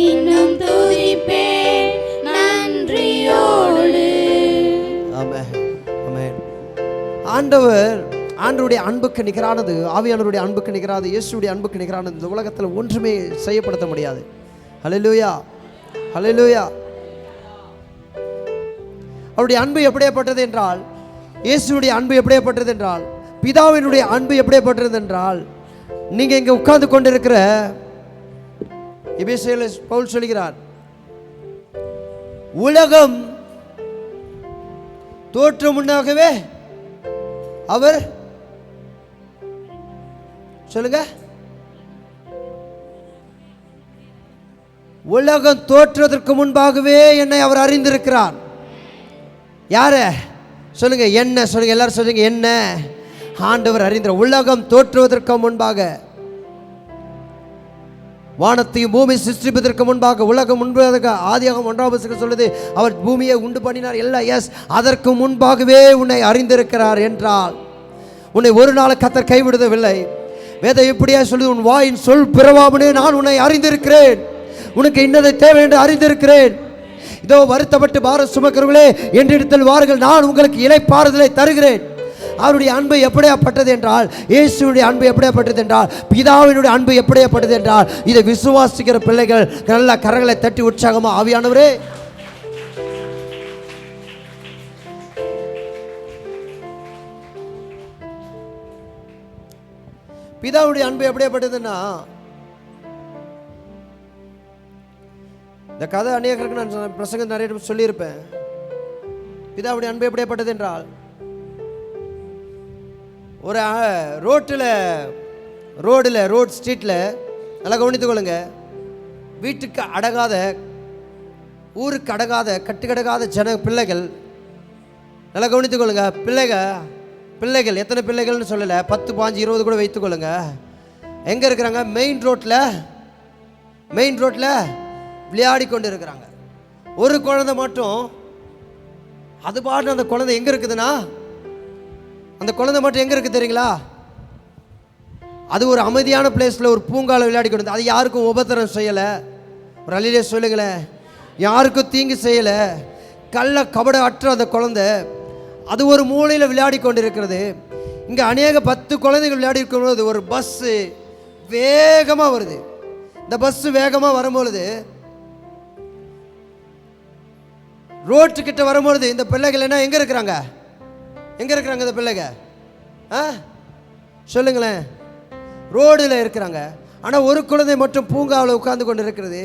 இன்னும் துதிப்பேன் நன்றியோடு. ஆமென் ஆமென். ஆண்டவருடைய அன்புக்கு நிகரானது, ஆவியானவருடைய அன்புக்கு நிகரானது, இயேசுடைய அன்புக்கு நிகரானது இந்த உலகத்தில் ஒன்றுமே செய்யப்படுத்த முடியாது. ஹல்லேலூயா ஹல்லேலூயா. அவருடைய அன்பு எப்படியப்பட்டது என்றால், இயேசுடைய அன்பு எப்படியப்பட்டது என்றால், பிதாவினுடைய அன்பு எப்படியப்பட்டது என்றால், நீங்க இங்க உட்கார்ந்து கொண்டிருக்கிற எபேசியர் பவுல் சொல்கிறார், உலகம் தோற்றம் முன்னாகவே அவர் சொல்லுங்க, உலகம் தோற்றுவதற்கு முன்பாகவே என்னை அவர் அறிந்திருக்கிறார். யார சொல்லுங்க? என்ன சொல்லுங்க? எல்லாரும் சொல்லுங்க. என்ன? ஆண்டவர் அறிந்த உலகம் தோற்றுவதற்கு முன்பாக, வானத்தையும் பூமி சிருஷ்டிப்பதற்கு முன்பாக, உலகம் முன்பாக, ஆதியாகமம் 1 சொல்லுது அவர் பூமியை உண்டு பண்ணினார். எல்லாம் எஸ், அதற்கு முன்பாகவே உன்னை அறிந்திருக்கிறார் என்றால் உன்னை ஒரு நாள் கர்த்தர் கைவிடுவதில்லை. வேதம் இப்படியே சொல்லுது, உன் வாயின் சொல் பிறவாமலே நான் உன்னை அறிந்திருக்கிறேன், உனக்கு இன்னதை தேவை என்று அறிந்திருக்கிறேன். இதோ வருத்தப்பட்டு பாரம் சுமக்கிறவர்களே என்னிடத்தில் வாருங்கள், நான் உங்களுக்கு இளைப்பாறுதலை தருகிறேன். அவருடைய அன்பு எப்படியாப்பட்டது என்றால், இயேசுடைய அன்பு எப்படியாப்பட்டது என்றால், பிதாவினுடைய அன்பு எப்படியாப்பட்டது என்றால், இதை விசுவாசிக்கிற பிள்ளைகள் நல்ல கரங்களை தட்டி உற்சாகமா ஆவியானவரே பிதாவுடைய அன்பு எப்படியாப்பட்டதுன்னா, இந்த கதை அநேகருக்கு நான் பிரசங்கம் நிறைய சொல்லியிருப்பேன். பிதாவுடைய அன்பு எப்படியாப்பட்டது என்றால், ஒரு ரோட் ஸ்ட்ரீட்டில் நல்லா கவனித்து கொள்ளுங்க, வீட்டுக்கு அடங்காத, ஊருக்கு அடங்காத, கட்டுக்கடங்காத பிள்ளைகள் நல்லா கவனித்துக் கொள்ளுங்க. பிள்ளைகள் எத்தனை பிள்ளைகள்னு சொல்லலை, 10, 15, 20 கூட வைத்துக்கொள்ளுங்க. எங்கே இருக்கிறாங்க? மெயின் ரோட்டில் விளையாடி கொண்டு இருக்கிறாங்க. ஒரு குழந்தை மட்டும் அது பாட்டு, அந்த குழந்தை எங்கே இருக்குதுன்னா, அந்த குழந்தை மட்டும் எங்கே இருக்குது தெரியுங்களா? அது ஒரு அமைதியான பிளேஸில் ஒரு பூங்காவில் விளையாடி கொண்டு, அது யாருக்கும் உபத்திரம் செய்யலை. ஒரு அழிலே சொல்லுங்களேன், யாருக்கும் தீங்கு செய்யலை. கள்ள கபட அற்ற அந்த குழந்தை அது ஒரு மூலையில் விளையாடி கொண்டு இருக்கிறது. இங்கே அநேக 10 குழந்தைகள் விளையாடி இருக்கும்போது ஒரு பஸ்ஸு வேகமாக வருது. இந்த பஸ்ஸு வேகமாக வரும்பொழுது, ரோட்டுக்கிட்ட வரும்பொழுது இந்த பிள்ளைகள் என்ன எங்கே இருக்கிறாங்க இந்த பிள்ளைங்க? சொல்லுங்களேன். ரோடில் இருக்கிறாங்க. ஆனால் ஒரு குழந்தை மட்டும் பூங்காவில் உட்கார்ந்து கொண்டு இருக்கிறது.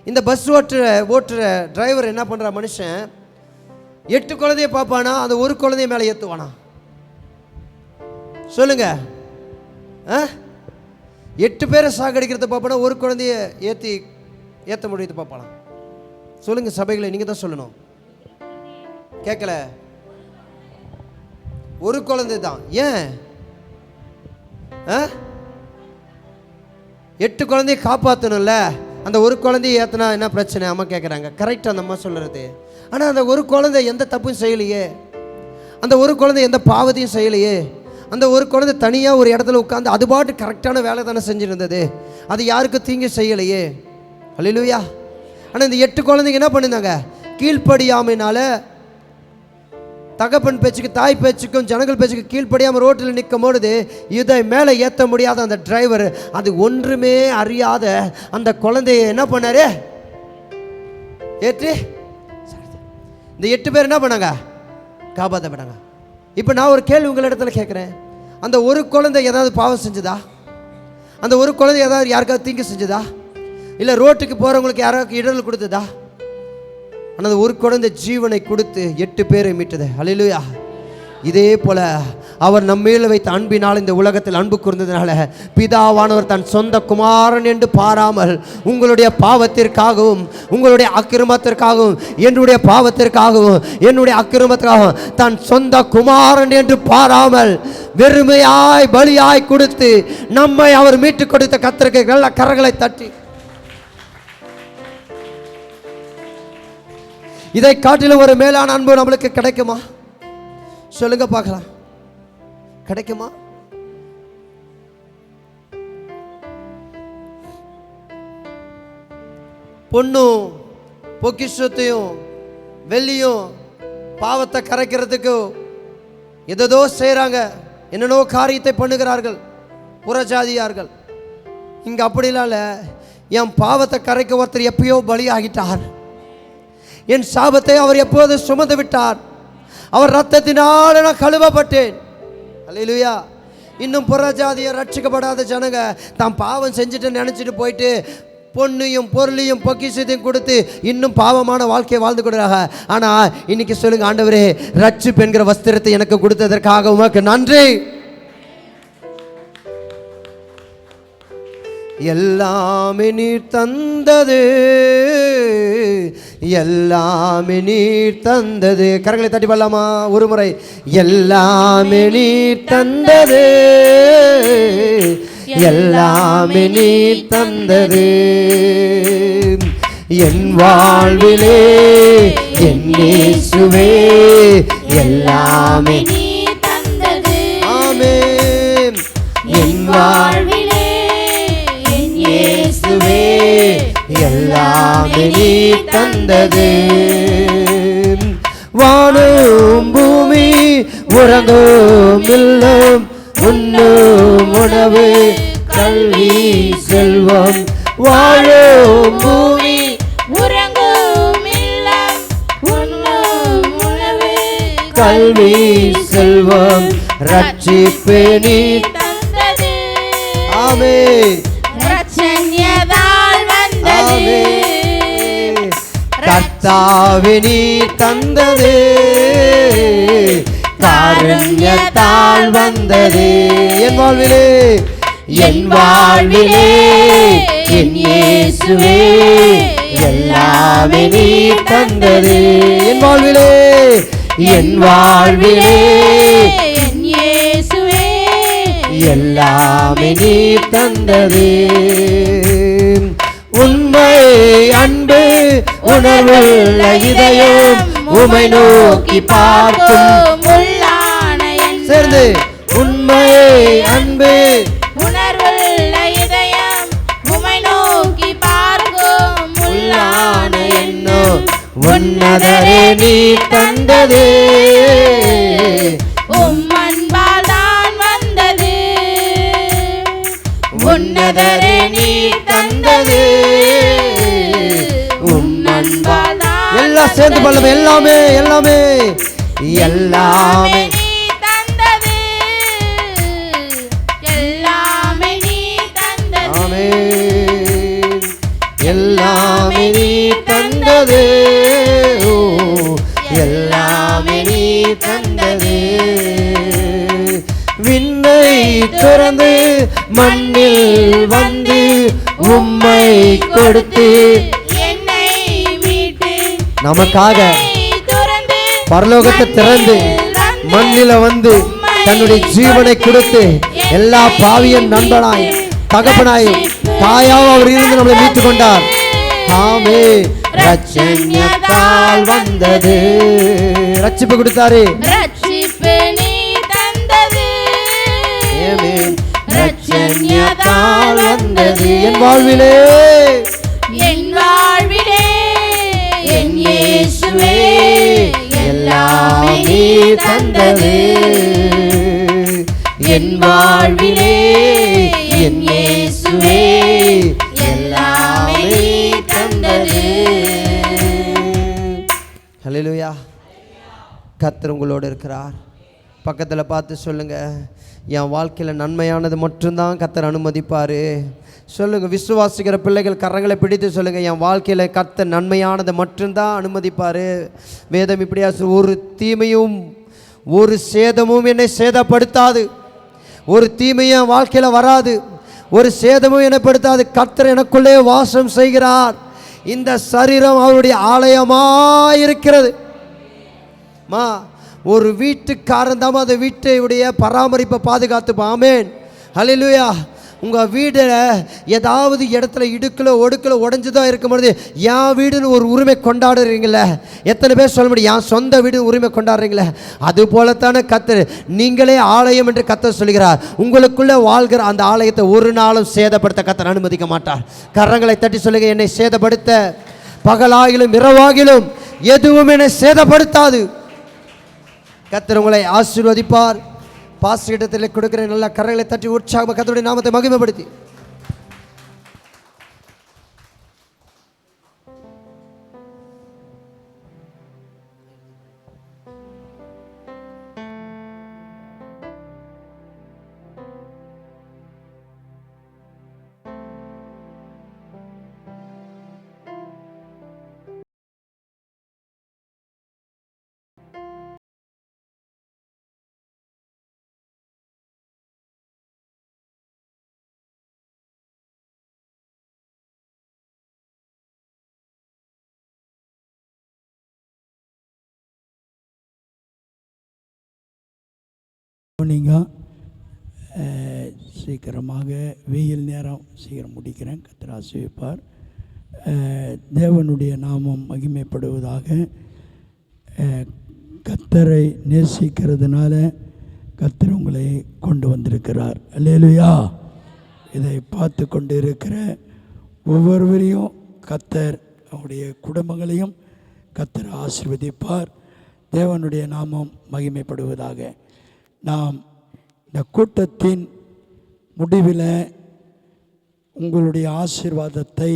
இந்த பஸ் ஓட்டுற டிரைவர் என்ன பண்ணுற மனுஷன் 8 குழந்தைய பார்ப்பானா, அந்த ஒரு குழந்தைய மேலே ஏற்றுவானா? சொல்லுங்க. 8 பேரை சாகடிக்கிறத பார்ப்பானா, ஒரு குழந்தைய ஏற்ற முடியாது பார்ப்பானா? சொல்லுங்க சபைகளை, நீங்கள் தான் சொல்லணும். கேட்கல? ஒரு குழந்தை தான். ஏன் 8 குழந்தைய காப்பாற்றணும்ல, அந்த ஒரு குழந்தைய ஏற்றினா என்ன பிரச்சனை? அம்மா கேட்குறாங்க. கரெக்டாக அந்த அம்மா சொல்கிறது. ஆனால் அந்த ஒரு குழந்தை எந்த தப்பும் செய்யலையே, அந்த ஒரு குழந்தை எந்த பாவத்தையும் செய்யலையே. அந்த ஒரு குழந்தை தனியாக ஒரு இடத்துல உட்காந்து அது பாட்டு கரெக்டான வேலை தானே செஞ்சுருந்தது. அது யாருக்கும் தீங்கு செய்யலையே. அல்லேலூயா. ஆனால் இந்த 8 குழந்தைங்க என்ன பண்ணியிருந்தாங்க? கீழ்ப்படியாமையினால, தகப்பன் பேச்சுக்கு, தாய் பேச்சுக்கும், ஜனங்கள் பேச்சுக்கு கீழ்ப்படியாமல் ரோட்டில் நிற்கும் பொழுது இதை மேலே ஏற்ற முடியாத அந்த டிரைவர், அது ஒன்றுமே அறியாத அந்த குழந்தைய என்ன பண்ணாரு? ஏற்று இந்த 8 பேர் என்ன பண்ணாங்க? காப்பாற்றப்பட்டாங்க. இப்போ நான் ஒரு கேள்வி உங்கள் இடத்துல கேட்குறேன். அந்த ஒரு குழந்தை ஏதாவது பாவம் செஞ்சுதா? அந்த ஒரு குழந்தை ஏதாவது யாருக்காவது தீங்கு செஞ்சுதா? இல்லை ரோட்டுக்கு போகிறவங்களுக்கு யாராவது இடர்கள் கொடுத்ததா? ஆனால் ஒரு குழந்தை ஜீவனை கொடுத்து 8 பேரை மீட்டது. அல்லேலூயா. இதே போல அவர் நம்மேல வைத்த அன்பினால் இந்த உலகத்தில் அன்பு கூர்ந்ததுனால பிதாவானவர் தன் சொந்த குமாரன் என்று பாராமல் உங்களுடைய பாவத்திற்காகவும், உங்களுடைய அக்கிரமத்திற்காகவும், என்னுடைய பாவத்திற்காகவும், என்னுடைய அக்கிரமத்திற்காகவும் தன் சொந்த குமாரன் என்று பாராமல் வெறுமையாய் பலியாய் கொடுத்து நம்மை அவர் மீட்டு கொடுத்த கர்த்தருக்கு நல்ல கரங்களை தட்டி, இதை காட்டிலும் ஒரு மேலான அன்பு நம்மளுக்கு கிடைக்குமா? சொல்லுங்க பார்க்கலாம். கிடைக்குமா? பொண்ணும் பொக்கிஷத்தையும் வெள்ளியும் பாவத்தை கரைக்கிறதுக்கு எதோ செய்கிறாங்க, என்னென்னோ காரியத்தை பண்ணுகிறார்கள் புறஜாதியார்கள். இங்கே அப்படிலாம் இல்லை. என் பாவத்தை கரைக்க ஒருத்தர் எப்பயோ பலியாகிட்டார். என் சாபத்தை அவர் எப்போது சுமந்து விட்டார். அவர் ரத்தத்தினால் நான் கழுவப்பட்டேன். அல்லேலூயா. இன்னும் புறஜாதிய ரட்சிக்கப்படாத ஜனங்க தாம் பாவம் செஞ்சுட்டு நினச்சிட்டு போயிட்டு பொண்ணையும் பொருளையும் பொக்கிஷத்தையும் கொடுத்து இன்னும் பாவமான வாழ்க்கையை வாழ்ந்து கொடுறாங்க. ஆனால் இன்னைக்கு சொல்லுங்க, ஆண்டவரே ரட்சிப்பு என்கிற வஸ்திரத்தை எனக்கு கொடுத்ததற்காக உமக்கு நன்றி. எல்லாமே நீர் தந்தது, எல்லாமே நீர் தந்தது. கரங்களை தட்டி பாடலாமா ஒரு முறை? எல்லாமே நீர் தந்தது, எல்லாமே நீர் தந்தது. என் வாழ்விலே என் இயேசுவே எல்லாமே நீர் தந்தது. ஆமென். என் வாழ்விலே என் இயேசுவே எல்லாமே நீர் தந்தது. வானம் பூமி உறங்கும் இல்லம் உண்ணும் உணவு கல்வி செல்வம். வாழும் பூமி உறங்கும் இல்லம் உண்ணும் உணவு கல்வி செல்வம் ரட்சிப்பு நீர் தந்தது. ஆமென். ரட்சண்யதால் வந்தது. கர்த்தாவே நீர் தந்தது, காருண்யத்தால் வந்தது. என் வாழ்விலே என் வாழ்விலே என் இயேசுவே எல்லாமே நீர் தந்தது. என் வாழ்விலே என் வாழ்விலே என் இயேசுவே எல்லாமே நீர் தந்தது. உண்மை அன்பு உணர்வுள்ள இதயம் உமை நோக்கி பார்க்கும் உள்ளான சேர்ந்து. உண்மை அன்பு உணர்வுள்ள இதயம் உமை நோக்கி பார்க்கும் உள்ளான எண்ணம் உன்னதரே நீ தந்தது. அன்பால் தான் வந்தது. உன்னதரே நீ தந்தது. அன்பால் தான் எல்லாம் சேர்ந்து பாடலாம். எல்லாமே எல்லாமே எல்லாமே நீ தந்தது. எல்லாமே நீ தந்தது. ஆமென். எல்லாமே நீ தந்தது. எல்லாமே நீ தந்தது. விண்ணை திறந்து மண்ணில் வந்து உம்மை கொடுத்து என்னை மீட்டு நமக்காக பரலோகத்தை திறந்து மண்ணில வந்து தன்னுடைய ஜீவனை கொடுத்து எல்லா பாவியின் நண்பனாய் தகப்பனாய் தாயாவும் அவர் இருந்து நம்மளை மீட்டு கொண்டார். ஆமே. ரட்சண்யத்தால் வந்தது. ரட்சிப்பு கொடுத்தாரு. ரட்சிப்பு நீ தந்தது. ஆமென். ரட்சண்யத்தால் வந்தது. என் வாழ்விலே என் வாழ்விலே என் இயேசுவே எல்லாமே நீ தந்தது. என் வாழ்விலே என் இயேசுவே எல்லாமே நீ தந்தது. ஹல்லேலூயா. கர்த்தர் உங்களோடு இருக்கிறார். பக்கத்தில் பார்த்து சொல்லுங்க, என் வாழ்க்கையில் நன்மையானது மட்டும்தான் கர்த்தர் அனுமதிப்பார். சொல்லுங்கள், விசுவாசிக்கிற பிள்ளைகள் கரங்களை பிடித்து சொல்லுங்கள், என் வாழ்க்கையில் கர்த்தர் நன்மையானது மட்டும்தான் அனுமதிப்பார். வேதம் இப்படியா, ஒரு தீமையும் ஒரு சேதமும் என்னை சேதப்படுத்தாது. ஒரு தீமையும் என் வாழ்க்கையில் வராது. ஒரு சேதமும் எனப்படுத்தாது. கர்த்தர் எனக்குள்ளே வாசம் செய்கிறார். இந்த சரீரம் அவருடைய ஆலயமாக இருக்கிறது. ஒரு வீட்டுக்காரன் தான் அந்த வீட்டையுடைய பராமரிப்பை பாதுகாத்துப்பான். ஆமென். ஹல்லேலூயா. உங்கள் வீடில் ஏதாவது இடத்துல இடுக்கலோ ஒடுக்கலோ உடஞ்சுதான் இருக்கும்பொழுது என் வீடுன்னு ஒரு உரிமை கொண்டாடுறீங்களே. எத்தனை பேர் சொல்ல முடியும் என் சொந்த வீடு உரிமை கொண்டாடுறீங்களே? அது போலத்தானே கர்த்தர் நீங்களே ஆலயம் என்று கர்த்தர் சொல்கிறார். உங்களுக்குள்ளே வாழ்கிற அந்த ஆலயத்தை ஒரு நாளும் சேதப்படுத்த கர்த்தர் அனுமதிக்க மாட்டார். கரங்களை தட்டி சொல்லுங்க, என்னை சேதப்படுத்த பகலாகிலும் இரவாகிலும் எதுவும் என்னை சேதப்படுத்தாது. கர்த்தர் உங்களை ஆசீர்வதிப்பார். பாஸ்டர் இடத்தில் கொடுக்கிற நல்ல கரங்களை தட்டி உற்சாகமாக கர்த்தருடைய நாமத்தை மகிமைப்படுத்தி நீங்கள் சீக்கிரமாக வெயில் நேரம் சீக்கிரம் முடிக்கிறேன். கர்த்தர் ஆசீர்வதிப்பார். தேவனுடைய நாமம் மகிமைப்படுவதாக. கர்த்தரை நேசிக்கிறதுனால கர்த்தர் உங்களை கொண்டு வந்திருக்கிறார். அல்லேலூயா. இதை பார்த்து கொண்டு இருக்கிற ஒவ்வொருவரையும் கர்த்தர் அவருடைய குடும்பங்களையும் கர்த்தர் ஆசீர்வதிப்பார். தேவனுடைய நாமம் மகிமைப்படுவதாக. நாம் இந்த கூட்டத்தின் முடிவில் உங்களுடைய ஆசீர்வாதத்தை,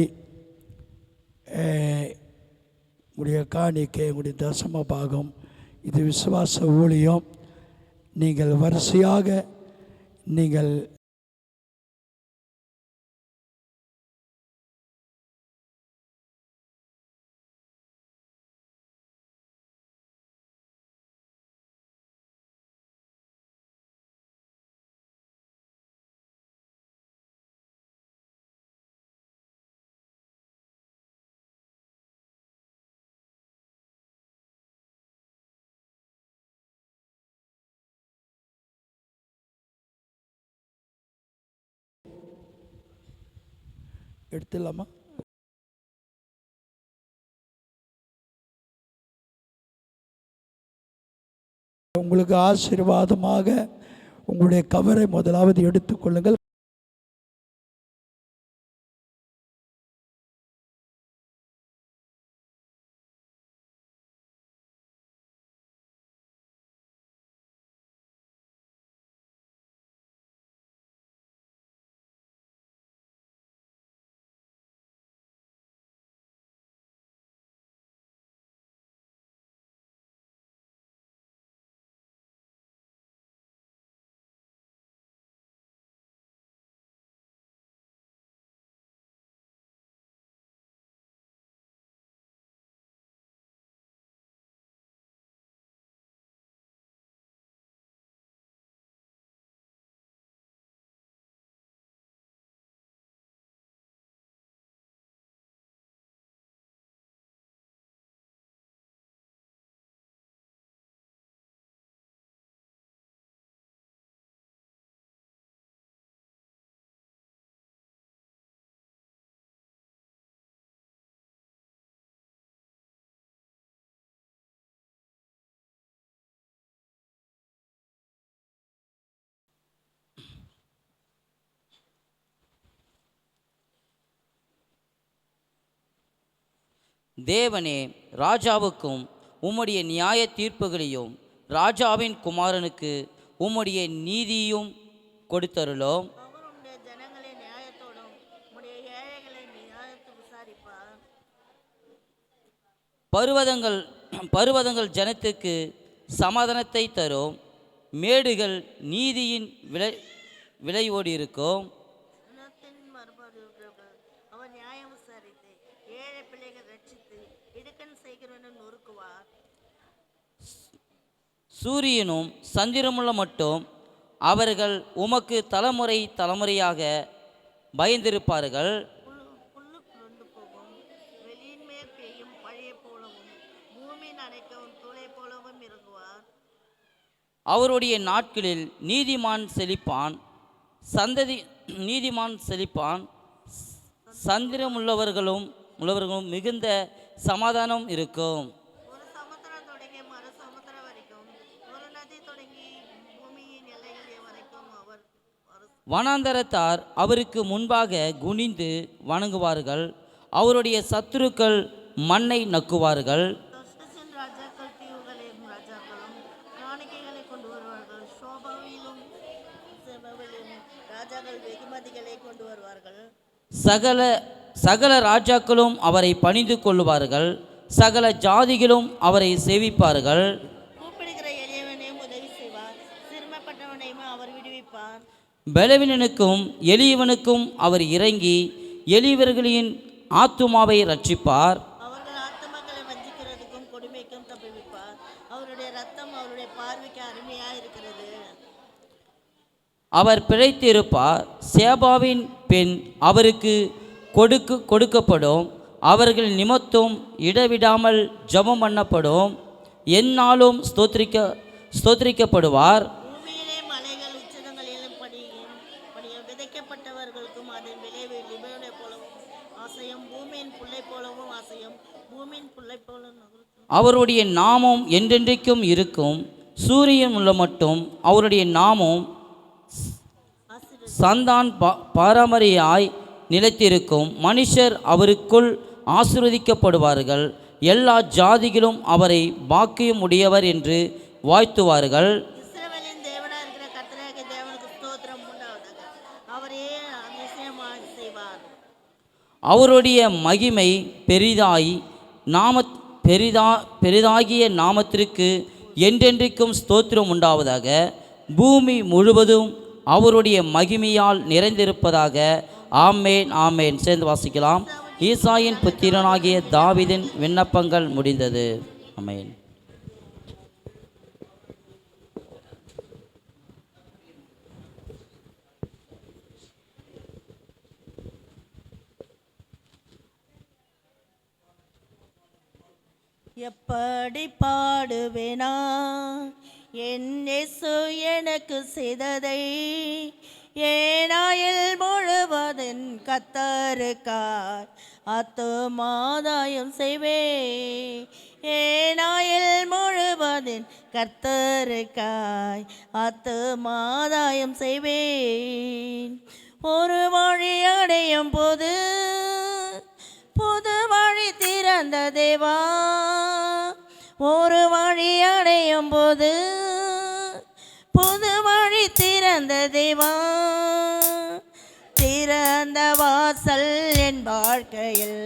உங்களுடைய காணிக்கை, உங்களுடைய தசம பாகம், இது விசுவாச ஊழியம். நீங்கள் வரிசையாக நீங்கள் எடுத்துடலாமா? உங்களுக்கு ஆசீர்வாதமாக உங்களுடைய கவரை முதலாவது எடுத்துக்கொள்ளுங்கள். தேவனே, ராஜாவுக்கும் உம்முடைய நியாய தீர்ப்புகளையும் ராஜாவின் குமாரனுக்கு உம்முடைய நீதியும் கொடுத்தருளோம். அவருடைய ஜனங்களை நியாயத்தோடும் உம்முடைய ஏழைகளை நியாயத்தை விசாரிப்பார். பருவதங்கள் ஜனத்துக்கு சமாதானத்தை தரும். மேடுகள் நீதியின் விளைவோடு இருக்கும். அவர் நியாயம் விசாரித்து ஏழை பிள்ளைகள் ரட்சித்து இடுக்கன் செய்கிறவனை நொறுக்குவார். சூரியனும் சந்திரமுள்ள மட்டும் அவர்கள் உமக்கு தலைமுறை தலைமுறையாக பயந்திருப்பார்கள். புல்லு கொண்டு போகும், வெளியின் மேல் பெய்யும் பழைய போலவும் பூமியின் அணைக்கவும் துளை போலவும் இறங்குவார். அவருடைய நாட்களில் நீதிமான் செழிப்பான். சந்திரமுள்ளவர்களும் மிகுந்த சமாதானம் இருக்கும். ஒரு சமுத்திரம் தொடங்கி மறு சமுத்திரம் வரைக்கும், ஒரு நதி தொடங்கி பூமியின் எல்லைகள் வரைக்கும் அவர் வனாந்தரத்தார் அவருக்கு முன்பாக குனிந்து வணங்குவார்கள். அவருடைய சத்துருக்கள் மண்ணை நக்குவார்கள். தர்ஷீசின் ராஜாக்கள் தீவுகளின் ராஜாக்களும் காணிக்கைகளை கொண்டு வருவார்கள். சோபாவிலும் செபவிலும் ராஜாக்கள் வெகுமதிகளை கொண்டு வருவார்கள். சகல ராஜாக்களும் அவரை பணிந்து கொள்ளுவார்கள். சகல ஜாதிகளும் அவரை சேவிப்பார்கள். கூப்பிடுகிற எளியவனையும் உதவி செய்வார், சிறுமைப்பட்டவனையும் அவர் விடுவிப்பார். பலவீனனுக்கும் எளியவனுக்கும் அவர் இறங்கி எளியவர்களின் ஆத்துமாவை ரட்சிப்பார். அவர்கள் ஆத்துமாக்களை வஞ்சிக்கிறதுக்கும் கொடுமைக்கும் தப்புவிப்பார். அவருடைய ரத்தம் அவருடைய பார்வைக்கு அருமையாக இருக்கிறது. அவர் பிழைத்திருப்பார். சேபாவின் பெண் அவருக்கு கொடுக்கப்படும். அவர்கள் நிமித்தம் இடவிடாமல் ஜெபம் பண்ணப்படும். எந்நாளும் ஸ்தோத்திரிக்கப்படுவார். பூமியிலே அப்படிப்பட்டவர்களுக்கும் அதன் விளைவு லிபோனை போலவும் அசையும், பூமியின் புல்லை போலவும் அசையும், பூமியின் புல்லை போலவும் நகரும். அவருடைய நாமம் என்றென்றைக்கும் இருக்கும். சூரியன் உள்ள மட்டும் அவருடைய நாமம் சந்தான் பாரம்பரியாய் நிலைத்திருக்கும். மனுஷர் அவருக்குள் ஆசீர்வதிக்கப்படுவார்கள். எல்லா ஜாதிகளும் அவரை பாக்கியம் உடையவர் என்று வாழ்த்துவார்கள். இஸ்ரவேலின் தேவனாக இருக்கிற கர்த்தராகிய தேவனுக்கு ஸ்தோத்திரம் உண்டாவதாக. அவரே அதிசயமாக செய்வார். அவருடைய மகிமை பெரிதாகிய நாமத்திற்கு என்றென்றைக்கும் ஸ்தோத்திரம் உண்டாவதாக. பூமி முழுவதும் அவருடைய மகிமையால் நிறைந்திருப்பதாக. ஆமேன் ஆமேன். சேர்ந்து வாசிக்கலாம். ஈசாயின் புத்திரனாகிய தாவீதின் விண்ணப்பங்கள் முடிந்தது. ஆமேன். எப்படி பாடுவேனா என் இயேசு எனக்கு செய்ததை, ஏனாயில் முழுவதின் கத்தருக்காய் ஆத்துமாதாயம் செய்வே. ஏனாயில் முழுவதின் கர்த்தருக்காய் ஆத்துமாதாயம் செய்வேன். ஒரு வழி அடையும் போது புது வழி திறந்த தேவா, ஒரு வழி அடையும் போது புது வழி திறந்த தேவா. திறந்த வாசல் என் வாழ்க்கையில்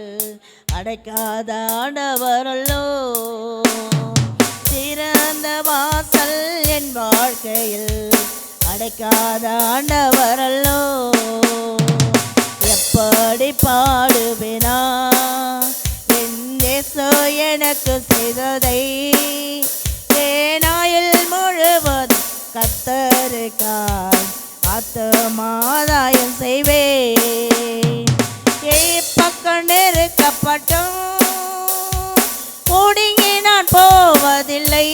அடைக்காத ஆண்டவரல்லோ. திறந்த வாசல் என் வாழ்க்கையில் அடைக்காத ஆண்டவரல்லோ. எப்படி பாடுவேனா என் இயேசு எனக்கு செய்ததை, ஏனாயில் முழுவதும் கர்த்தருக்காய் ஆத்துமாதாயம் செய்வேன். பக்கம் நெருக்கப்பட்டும் ஒடுங்கி நான் போவதில்லை.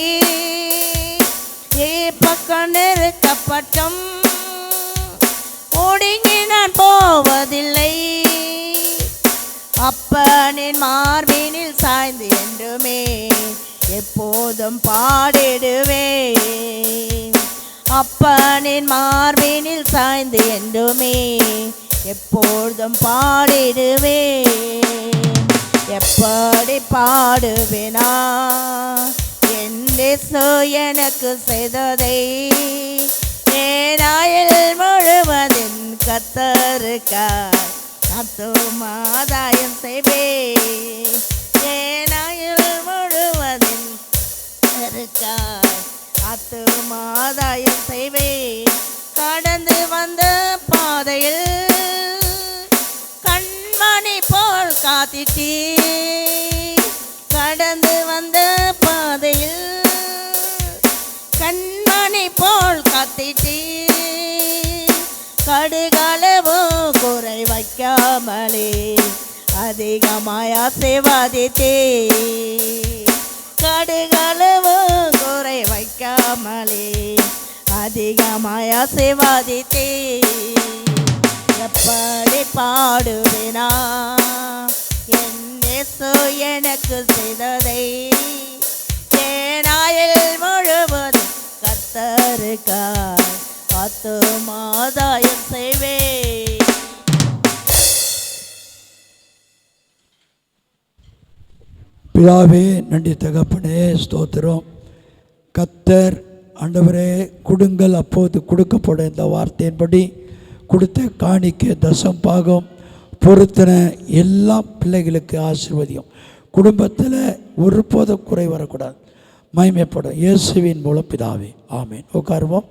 பக்கம் நெருக்கப்பட்டும் ஒடுங்கி நான் போவதில்லை. அப்பனின் மார்பினில் சாய்ந்து என்றுமே எப்போதும் பாடிடுவேன். அப்பனின் மார்பினில் சாய்ந்து என்றுமே எப்போதும் பாடிடுவேன். எப்படி பாடுவேனா என் இயேசு எனக்கு செய்ததை, ஏனாயில் முழுவதின் கர்த்தருக்காய் ஆத்துமாதாயம் செய்வேன். ஏனாயில் முழுவதின் கர்த்தருக்காய் ஆத்துமாதாயம் செய்வேன். கடந்து வந்த பாதையில் கண்மணி போல் காத்திட்டீ. கடந்து வந்த பாதையில் கண்மணி போல் காத்திட்டீ. கடுகளவோ குறை வைக்காமலே அதிகமாய் ஆசீர்வதித்தே. கடுகளவோ குறை வைக்காமலே அதிகமாய் ஆசீர்வதித்தே. எப்படி பாடுவேனா என் இயேசு எனக்கு செய்ததை, ஏனாயில் முழுவதும் கர்த்தருக்காய் ஆத்துமாதாயம் செய்வேன். பிதாவே, நன்றி தகப்பனே, ஸ்தோத்திரம். கர்த்தர் ஆண்டவரே கொடுங்கள் அப்போது கொடுக்கப்படும் இந்த வார்த்தையின்படி கொடுத்த காணிக்கை தசம் பாகம் பொருத்தின எல்லா பிள்ளைகளுக்கு ஆசீர்வதியும். குடும்பத்தில் ஒருபோதும் குறை வரக்கூடாது, மகிமைப்படும். இயேசுவின் மூலம் பிதாவே, ஆமேன். உட்காருவோம்.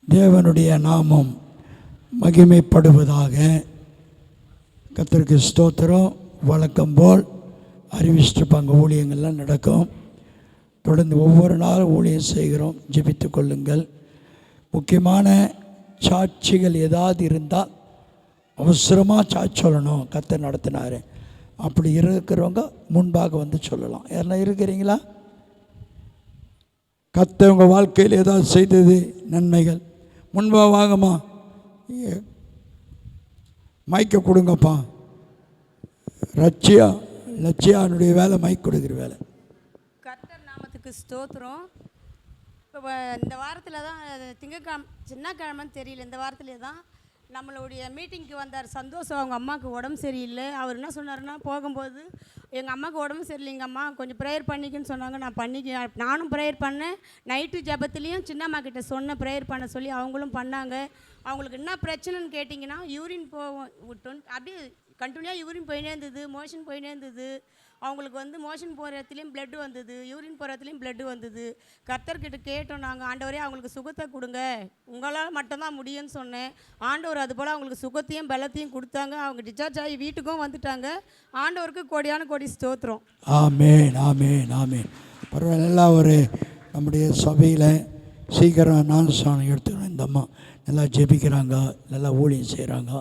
தேவனுடைய நாமம் மகிமைப்படுவதாக. கர்த்தருக்கு ஸ்தோத்திரம். வழக்கம் போல் அறிவிச்சிருப்பாங்க, ஊழியங்கள்லாம் நடக்கும். தொடர்ந்து ஒவ்வொரு நாளும் ஊழியம் செய்கிறோம். ஜெபித்து கொள்ளுங்கள். முக்கியமான சாட்சிகள் ஏதாவது இருந்தால் அவசரமாக சாட்சி சொல்லணும், கர்த்தர் நடத்தினார். அப்படி இருக்கிறவங்க முன்பாக வந்து சொல்லலாம். யாரெல்லாம் இருக்கிறீங்களா? கர்த்தர் உங்கள் வாழ்க்கையில் ஏதாவது செய்தது நன்மைகள், முன்பாக வாங்கம்மா, மைக்கை கொடுங்கப்பா. லட்சியானுடைய வேலை மைக் கொடுக்குற வேலை. கர்த்தர் நாமத்துக்கு ஸ்தோத்திரம். இப்போ இந்த வாரத்தில் தான் திங்கக்கிழமை சின்ன கிழமைன்னு தெரியல, இந்த வாரத்திலே தான் நம்மளுடைய மீட்டிங்க்கு வந்தார் சந்தோஷம். அவங்க அம்மாவுக்கு உடம்பு சரியில்லை. அவர் என்ன சொன்னார்னா, போகும்போது எங்கள் அம்மாவுக்கு உடம்பு சரியில்லைங்கம்மா, கொஞ்சம் ப்ரேயர் பண்ணிக்கன்னு சொன்னாங்க. நானும் ப்ரேயர் பண்ணேன். நைட்டு ஜபத்துலேயும் சின்னம்மா கிட்ட சொன்னேன் ப்ரேயர் பண்ண சொல்லி, அவங்களும் பண்ணாங்க. அவங்களுக்கு என்ன பிரச்சனைன்னு கேட்டிங்கன்னா, யூரின் விட்டோம், அப்படியே கண்டினியூவாக யூரின் போயினே இருந்தது, மோஷன் போயினே இருந்தது. அவங்களுக்கு வந்து மோஷன் போகிற இடத்துலையும் பிளட்டு வந்தது, யூரின் போகிற இடத்துலையும் பிளட்டு வந்தது. கர்த்தர்கிட்ட கேட்டோம் நாங்கள், ஆண்டவரே அவங்களுக்கு சுகத்தை கொடுங்க, உங்களால் மட்டும்தான் முடியும்னு சொன்னேன். ஆண்டவர் அதுபோல் அவங்களுக்கு சுகத்தையும் பலத்தையும் கொடுத்தாங்க. அவங்க டிஸ்சார்ஜ் ஆகி வீட்டுக்கும் வந்துட்டாங்க. ஆண்டவருக்கு கோடியான கோடி ஸ்தோத்திரம். ஆமேன் ஆமேன் ஆமேன். பரவாயில்ல. நல்லா ஒரு நம்முடைய சபையில் சீக்கிரம் ஞானஸ்நானம் எடுத்துக்கணும். இந்த அம்மா நல்லா ஜெபிக்கிறாங்க, நல்லா ஊழியம் செய்கிறாங்க.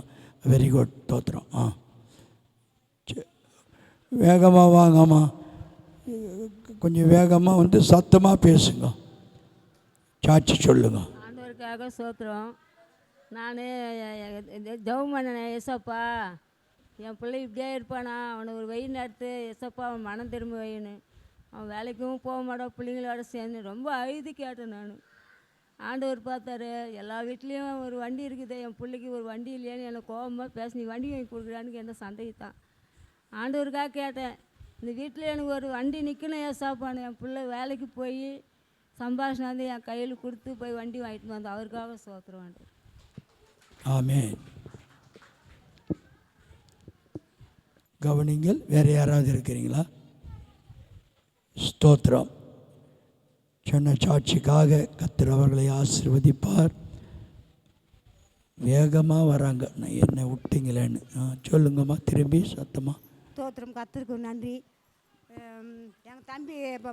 வெரி குட், தோத்திரம். வேகமாக வாங்கம்மா, கொஞ்சம் வேகமாக வந்து சத்தமாக பேசுங்க, சாட்சி சொல்லுங்க. ஆண்டவருக்காக ஸ்தோத்திரம். நான் ஜெபம் பண்ணினேன், ஏசப்பா என் பிள்ளை இப்படியே இருப்பானா, அவனை ஒரு வெயில் நடத்து ஏசப்பா, அவன் மனம் திரும்ப வைன்னு. அவன் வேலைக்கும் போக மாட்டான், பிள்ளைங்களோட சேர்ந்து ரொம்ப அழுது கேட்டேன் நான். ஆண்டவர் பார்த்தாரு, எல்லா வீட்லேயும் ஒரு வண்டி இருக்குது, என் பிள்ளைக்கு ஒரு வண்டி இல்லையான்னு எனக்கு கோபமாக பேச, நீ வண்டி வாங்கி கொடுக்குறான்னு என்ன சந்தேகத்தான். ஆண்டவருக்காக கேட்டேன், இந்த வீட்டில் எனக்கு ஒரு வண்டி நிற்கணும் ஏசாப்பான்னு. என் பிள்ளை வேலைக்கு போய் சம்பாஷணம் வந்து என் கையில் கொடுத்து போய் வண்டி வாங்கிட்டு வந்து அவருக்காக ஸ்தோத்திரம். ஆண்டவர் ஆமென். கவனிங்கள். வேறு யாராவது இருக்கிறீங்களா? ஸ்தோத்திரம். சொன்ன சாட்சிக்காக கர்த்தர் அவர்களை ஆசீர்வதிப்பார். வேகமாக வராங்க, நான் என்னை விட்டீங்களேன்னு. சொல்லுங்கம்மா, திரும்பி சத்தமாக. ஸ்தோத்திரம், கர்த்தருக்கு நன்றி. எங்கள் தம்பி இப்போ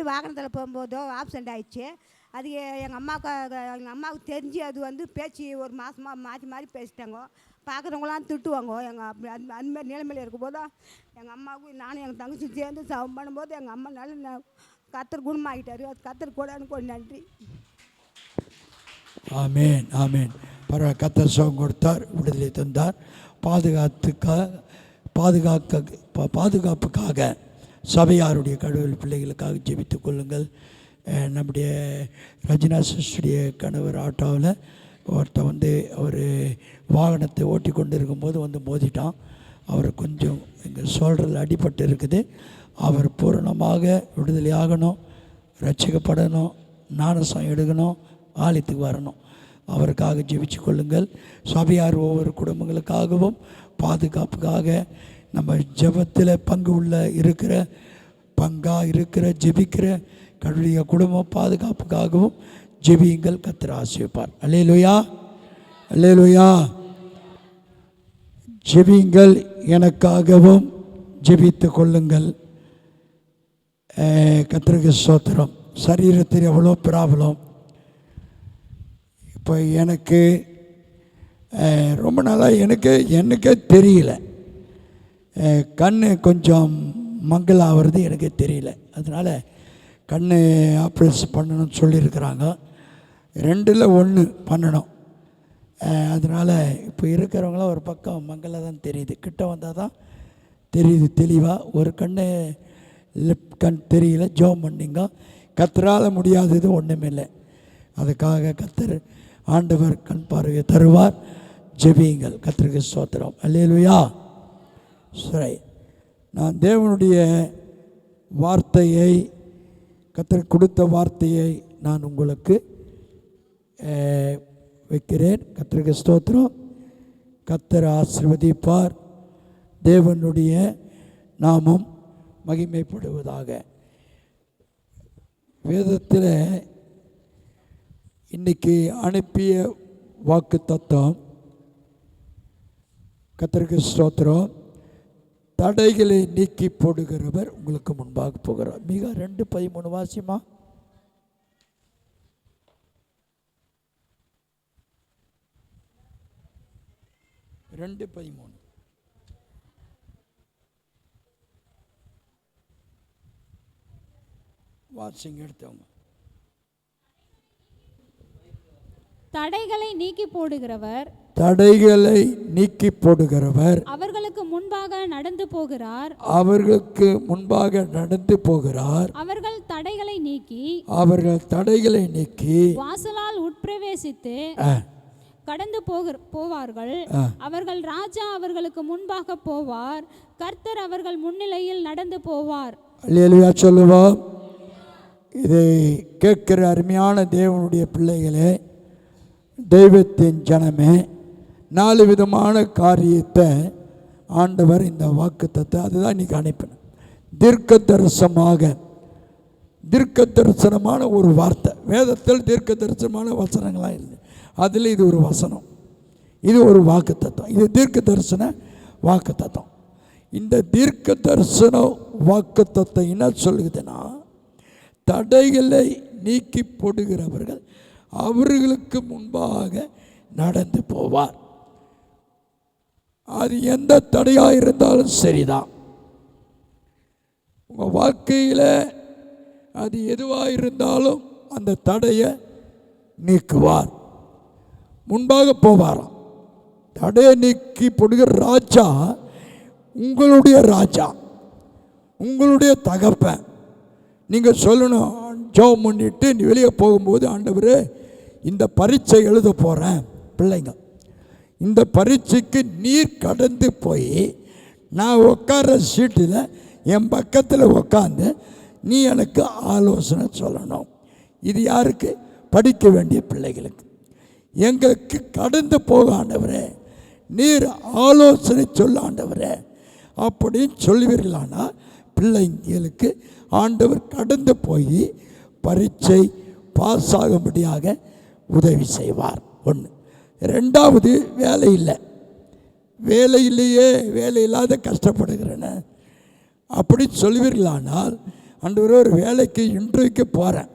வாகனத்தில் போகும்போதோ ஆப்சண்ட் ஆயிடுச்சு. அது எங்கள் அம்மாவுக்கு தெரிஞ்சு அது வந்து பேச்சு ஒரு மாதமாக மாற்றி மாறி பேசிட்டாங்க. பார்க்குறவங்களாம் திட்டுவாங்க. அந்தமாதிரி நிலைமையில் இருக்கும்போது எங்கள் அம்மாவுக்கு நானும் எங்கள் தங்கச்சி சேர்ந்து சவம் பண்ணும்போது எங்கள் அம்மா நல்ல கர்த்தர் குணமாகிட்டார். அது கர்த்தர் கூட எனக்கு நன்றி. ஆமேன் ஆமேன். பரவாயில்ல. கர்த்தர் சுகம் கொடுத்தார், விடுதலை தந்தார். பாதுகாப்புக்காக சபையாருடைய கடவுள் பிள்ளைகளுக்காக ஜெபித்துக் கொள்ளுங்கள். நம்முடைய ரஜினா சிஸ்டருடைய கணவர் ஆட்டோவில் ஒருத்தன் வந்து அவர் வாகனத்தை ஓட்டி கொண்டு இருக்கும்போது வந்து மோதிட்டான். அவர் கொஞ்சம் எங்கள் ஷோல்டரில் அடிபட்டு இருக்குது. அவர் பூரணமாக விடுதலை ஆகணும், ரட்சிக்கப்படணும், ஞானஸ்நானம் எடுக்கணும், ஆலயத்துக்கு வரணும். அவருக்காக ஜெபிச்சு கொள்ளுங்கள். சபையார் ஒவ்வொரு குடும்பங்களுக்காகவும் பாதுகாப்புக்காக நம்ம ஜெபத்தில் பங்காக இருக்கிற ஜெபிக்கிற கடவுளுடைய குடும்ப பாதுகாப்புக்காகவும் ஜெபியுங்கள். கர்த்தர் ஆசீர்வதிப்பார். அல்லேலூயா அல்லேலூயா. ஜெபியுங்கள், எனக்காகவும் ஜெபித்து கொள்ளுங்கள். கர்த்தருக்கு ஸ்தோத்திரம். சரீரத்தில் எவ்வளோ ப்ராப்ளம். இப்போ எனக்கு ரொம்ப நாளாக எனக்கே தெரியல, கண் கொஞ்சம் மங்கல் ஆகிறது எனக்கு தெரியல. அதனால் கண் ஆப்ரேஷன் பண்ணணும்னு சொல்லியிருக்கிறாங்க. 2ல் 1 பண்ணணும். அதனால் இப்போ இருக்கிறவங்களாம் ஒரு பக்கம் மங்கலாக தான் தெரியுது, கிட்ட வந்தால் தான் தெரியுது தெளிவாக. ஒரு லெஃப்ட் கண் தெரியல. ஜெபம் பண்ணிங்க. கர்த்தரால் முடியாதது ஒன்றுமில்லை. அதுக்காக கர்த்தர் ஆண்டவர் கண் பார்வையை தருவார். ஜெபியுங்கள். கர்த்தருக்கு ஸ்தோத்திரம். அல்லேலூயா. சரி, நான் தேவனுடைய வார்த்தையை, கர்த்தர் கொடுத்த வார்த்தையை நான் உங்களுக்கு வைக்கிறேன். கர்த்தருக்கு ஸ்தோத்திரம். கர்த்தர் ஆசீர்வதிப்பார். தேவனுடைய நாமம் மகிமைப்படுவதாக. வேதத்தில் இன்னைக்கு அனுப்பிய வாக்கு தத்துவம், கர்த்தருக்கு ஸ்தோத்திரம், தடைகளை நீக்கி போடுகிறவர் உங்களுக்கு முன்பாக போகிறார். மிக 2:13 வாசிமா. 2:13 வாட்சிங் எடுத்தவங்க. தடைகளை நீக்கி போடுகிறவர், தடைகளை நீக்கி போடுகிறவர் அவர்களுக்கு முன்பாக நடந்து போகிறார், அவர்களுக்கு முன்பாக நடந்து போகிறார். அவர்கள் தடைகளை நீக்கி, அவர்கள் தடைகளை நீக்கி வாசலால் உட்பிரவேசித்து கடந்து போவார்கள். அவர்கள் ராஜா அவர்களுக்கு முன்பாக போவார், கர்த்தர் அவர்கள் முன்னிலையில் நடந்து போவார். அல்லேலூயா சொல்லுவோம். இதை கேட்கிற அருமையான தேவனுடைய பிள்ளைகளே, தெய்வத்தின் ஜனமே, 4 விதமான காரியத்தை ஆண்டவர் இந்த வாக்குத்தத்தை அதுதான் இன்னைக்கு அனுப்பினேன். தீர்க்க தரிசனமான ஒரு வார்த்தை. வேதத்தில் தீர்க்க தரிசனமான வசனங்களாக இருக்குது. அதில் இது ஒரு வசனம், இது ஒரு வாக்குத்தத்தம், இது தீர்க்க தரிசன வாக்குத்தத்தம். இந்த தீர்க்க தரிசன வாக்குத்தத்தை என்ன சொல்லுதுன்னா, தடைகளை நீக்கி போடுகிறவர்கள் அவர்களுக்கு முன்பாக நடந்து போவார். அது எந்த தடையாக இருந்தாலும் சரிதான். உங்கள் வாழ்க்கையில் அது எதுவாக இருந்தாலும் அந்த தடையை நீக்குவார், முன்பாக போவாராம். தடையை நீக்கி போடுகிற ராஜா உங்களுடைய ராஜா, உங்களுடைய தகப்பன். நீங்கள் சொல்லணும், ஜெபம் பண்ணிட்டு நீ வெளியே போகும்போது, ஆண்டவரே இந்த பரீட்சை எழுத போகிறேன் பிள்ளைங்க, இந்த பரீட்சைக்கு நீர் கடந்து போய் நான் உட்கார்ற சீட்டில் என் பக்கத்தில் உட்காந்து நீ எனக்கு ஆலோசனை சொல்லணும். இது யாருக்கு? படிக்க வேண்டிய பிள்ளைகளுக்கு. எங்களுக்கு கடந்து போக ஆண்டவரே, நீர் ஆலோசனை சொல்ல ஆண்டவரே அப்படின்னு சொல்லுவீர்களானா பிள்ளைங்களுக்கு ஆண்டவர் கடந்து போய் பரீட்சை பாஸ் ஆகும்படியாக உதவி செய்வார். 1. 2வது, வேலை இல்லை, வேலை இல்லையே, வேலை இல்லாத கஷ்டப்படுகிறேன்னு அப்படி சொல்லுவீர்களானால், ஆண்டவரே ஒரு வேலைக்கு இன்டர்வியூக்கு போகிறேன்,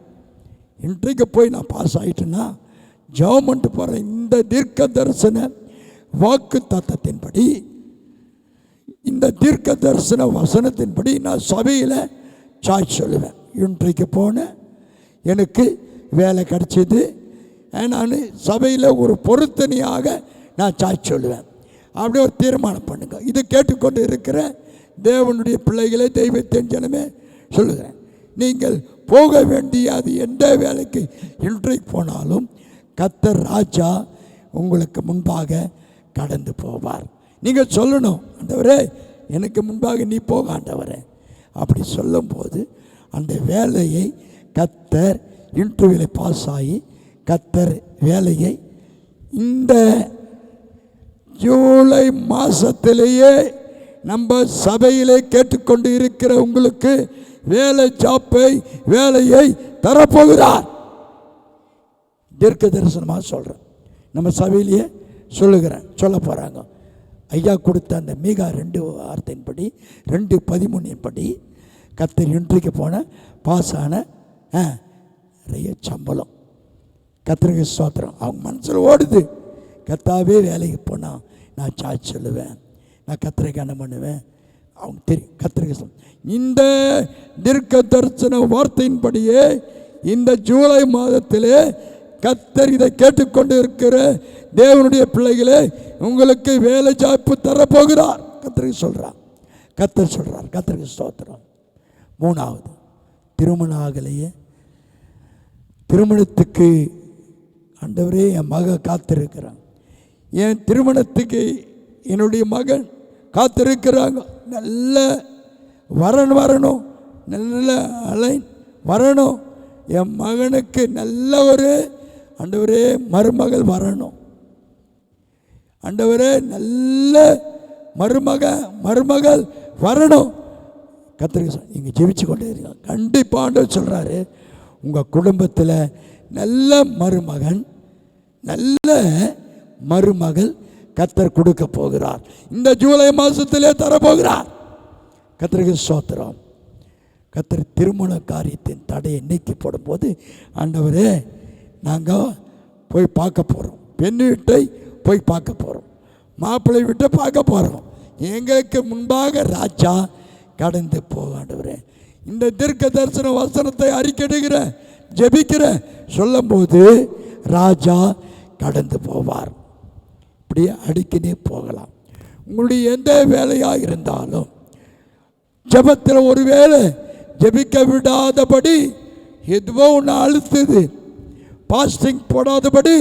இன்டர்வியூக்கு போய் நான் பாஸ் ஆகிட்டேன்னா ஜெபம் பண்ணிட்டு போகிறேன். இந்த தீர்க்க தரிசன வாக்கு தத்தத்தின்படி, இந்த தீர்க்க தரிசன வசனத்தின்படி நான் சபையில் சாட்சி சொல்லுவேன். இன்றைக்கு போனேன், எனக்கு வேலை கிடச்சிது, நான் சபையில் ஒரு பொருத்தனையாக நான் சாட்சி சொல்லுவேன். அப்படி ஒரு தீர்மானம் பண்ணுங்க. இது கேட்டுக்கொண்டு இருக்கிற தேவனுடைய பிள்ளைகளை, தெய்வத்தின் ஜனமே சொல்லுகிறேன், நீங்கள் போக வேண்டிய அது எந்த வேலைக்கு இன்றைக்கு போனாலும் கர்த்தர் ராஜா உங்களுக்கு முன்பாக கடந்து போவார். நீங்கள் சொல்லணும், ஆண்டவரே எனக்கு முன்பாக நீ போக ஆண்டவரே. அப்படி சொல்லும்போது அந்த வேலையை கர்த்தர் இன்டர்வியூவில் பாஸ் ஆகி கர்த்தர் வேலையை இந்த ஜூலை மாதத்திலேயே நம்ம சபையிலே கேட்டுக்கொண்டு இருக்கிற உங்களுக்கு வேலையை தரப்போகிறார். தீர்க்க தரிசனமாக சொல்கிறேன், நம்ம சபையிலேயே சொல்ல போகிறாங்க. ஐயா கொடுத்த அந்த மீகா 2 வார்த்தையின்படி 2:13 படி கர்த்தர் இன்றைக்கு போன பாஸ் ஆன நிறைய சம்பளம். கர்த்தருக்கு ஸ்தோத்திரம். அவங்க மனசில் ஓடுது, கர்த்தாவே வேலைக்கு போனால் நான் சாட்சி சொல்லுவேன், நான் கர்த்தருக்கு என்ன பண்ணுவேன், அவங்க தெரியும். கர்த்தருக்கு இந்த தீர்க்க தரிசன வார்த்தையின்படியே இந்த ஜூலை மாதத்திலே கர்த்தர் இதை கேட்டுக்கொண்டு இருக்கிற தேவனுடைய பிள்ளைகளே, உங்களுக்கு வேலை வாய்ப்பு தரப்போகிறார். கர்த்தருக்கு சொல்கிறார், கர்த்தர் சொல்கிறார். கர்த்தருக்கு ஸ்தோத்திரம். 3வது, திருமணம் ஆகலையே, திருமணத்துக்கு ஆண்டவரே என் மகன் காத்திருக்கிறான், என் திருமணத்துக்கு என்னுடைய மகன் காத்திருக்கிறாங்க, நல்ல வரணும், நல்ல அலைன் வரணும், என் மகனுக்கு நல்ல ஒரு ஆண்டவரே மருமகள் வரணும், ஆண்டவரே நல்ல மருமகள் வரணும். கர்த்தருக்கு நீங்கள் ஜெபிச்சு கொண்டே இருக்க. கண்டிப்பாக ஆண்டவர் சொல்கிறாரு, உங்கள் குடும்பத்தில் நல்ல மருமகள் கர்த்தர் கொடுக்க போகிறார். இந்த ஜூலை மாதத்திலே தரப்போகிறார். கர்த்தருக்கு ஸ்தோத்திரம். கர்த்தர் திருமண காரியத்தின் தடையை நீக்கி போடும்போது, ஆண்டவரே நாங்கள் போய் பார்க்க போகிறோம், பெண் வீட்டை போய் பார்க்க போகிறோம், மாப்பிள்ளை விட்டு பார்க்க போகிறோம். எங்களுக்கு முன்பாக ராஜா கடந்து போகாண்டவரே. இந்த தீர்க்க தரிசன வசனத்தை அறிக்கையிடுகிறேன், ஜெபிக்கிறேன், சொல்லும்போது ராஜா கடந்து போவார். இப்படி அடிக்கனே போகலாம். உங்களுடைய எந்த வேலையாக இருந்தாலும் ஜெபத்தில் ஒரு வேளை ஜெபிக்க விடாதபடி எதுவோ ஒன்று அழுத்துது, பாஸ்டிங் போடாதபடி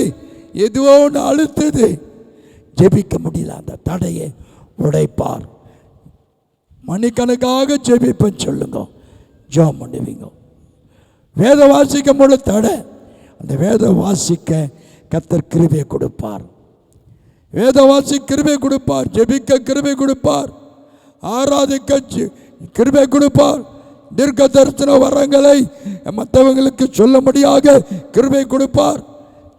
எதுவோ ஒன்று அழுத்துது, ஜெபிக்க முடியல. அந்த தடையை உடைப்பார். மணிக்கணக்காக ஜெபிப்பேன் சொல்லுங்க, ஜெபம் பண்ணுவீங்க. வேத வாசிக்கும் போது தடை, அந்த வேத வாசிக்க கர்த்தர் கிருபையை கொடுப்பார். வேத வாசி கிருபை கொடுப்பார், ஜெபிக்க கிருபை கொடுப்பார், ஆராதிக்க கிருபை கொடுப்பார். தீர்க்க தரிசன வரங்களை மற்றவங்களுக்கு சொல்லும்படியாக கிருபை கொடுப்பார்.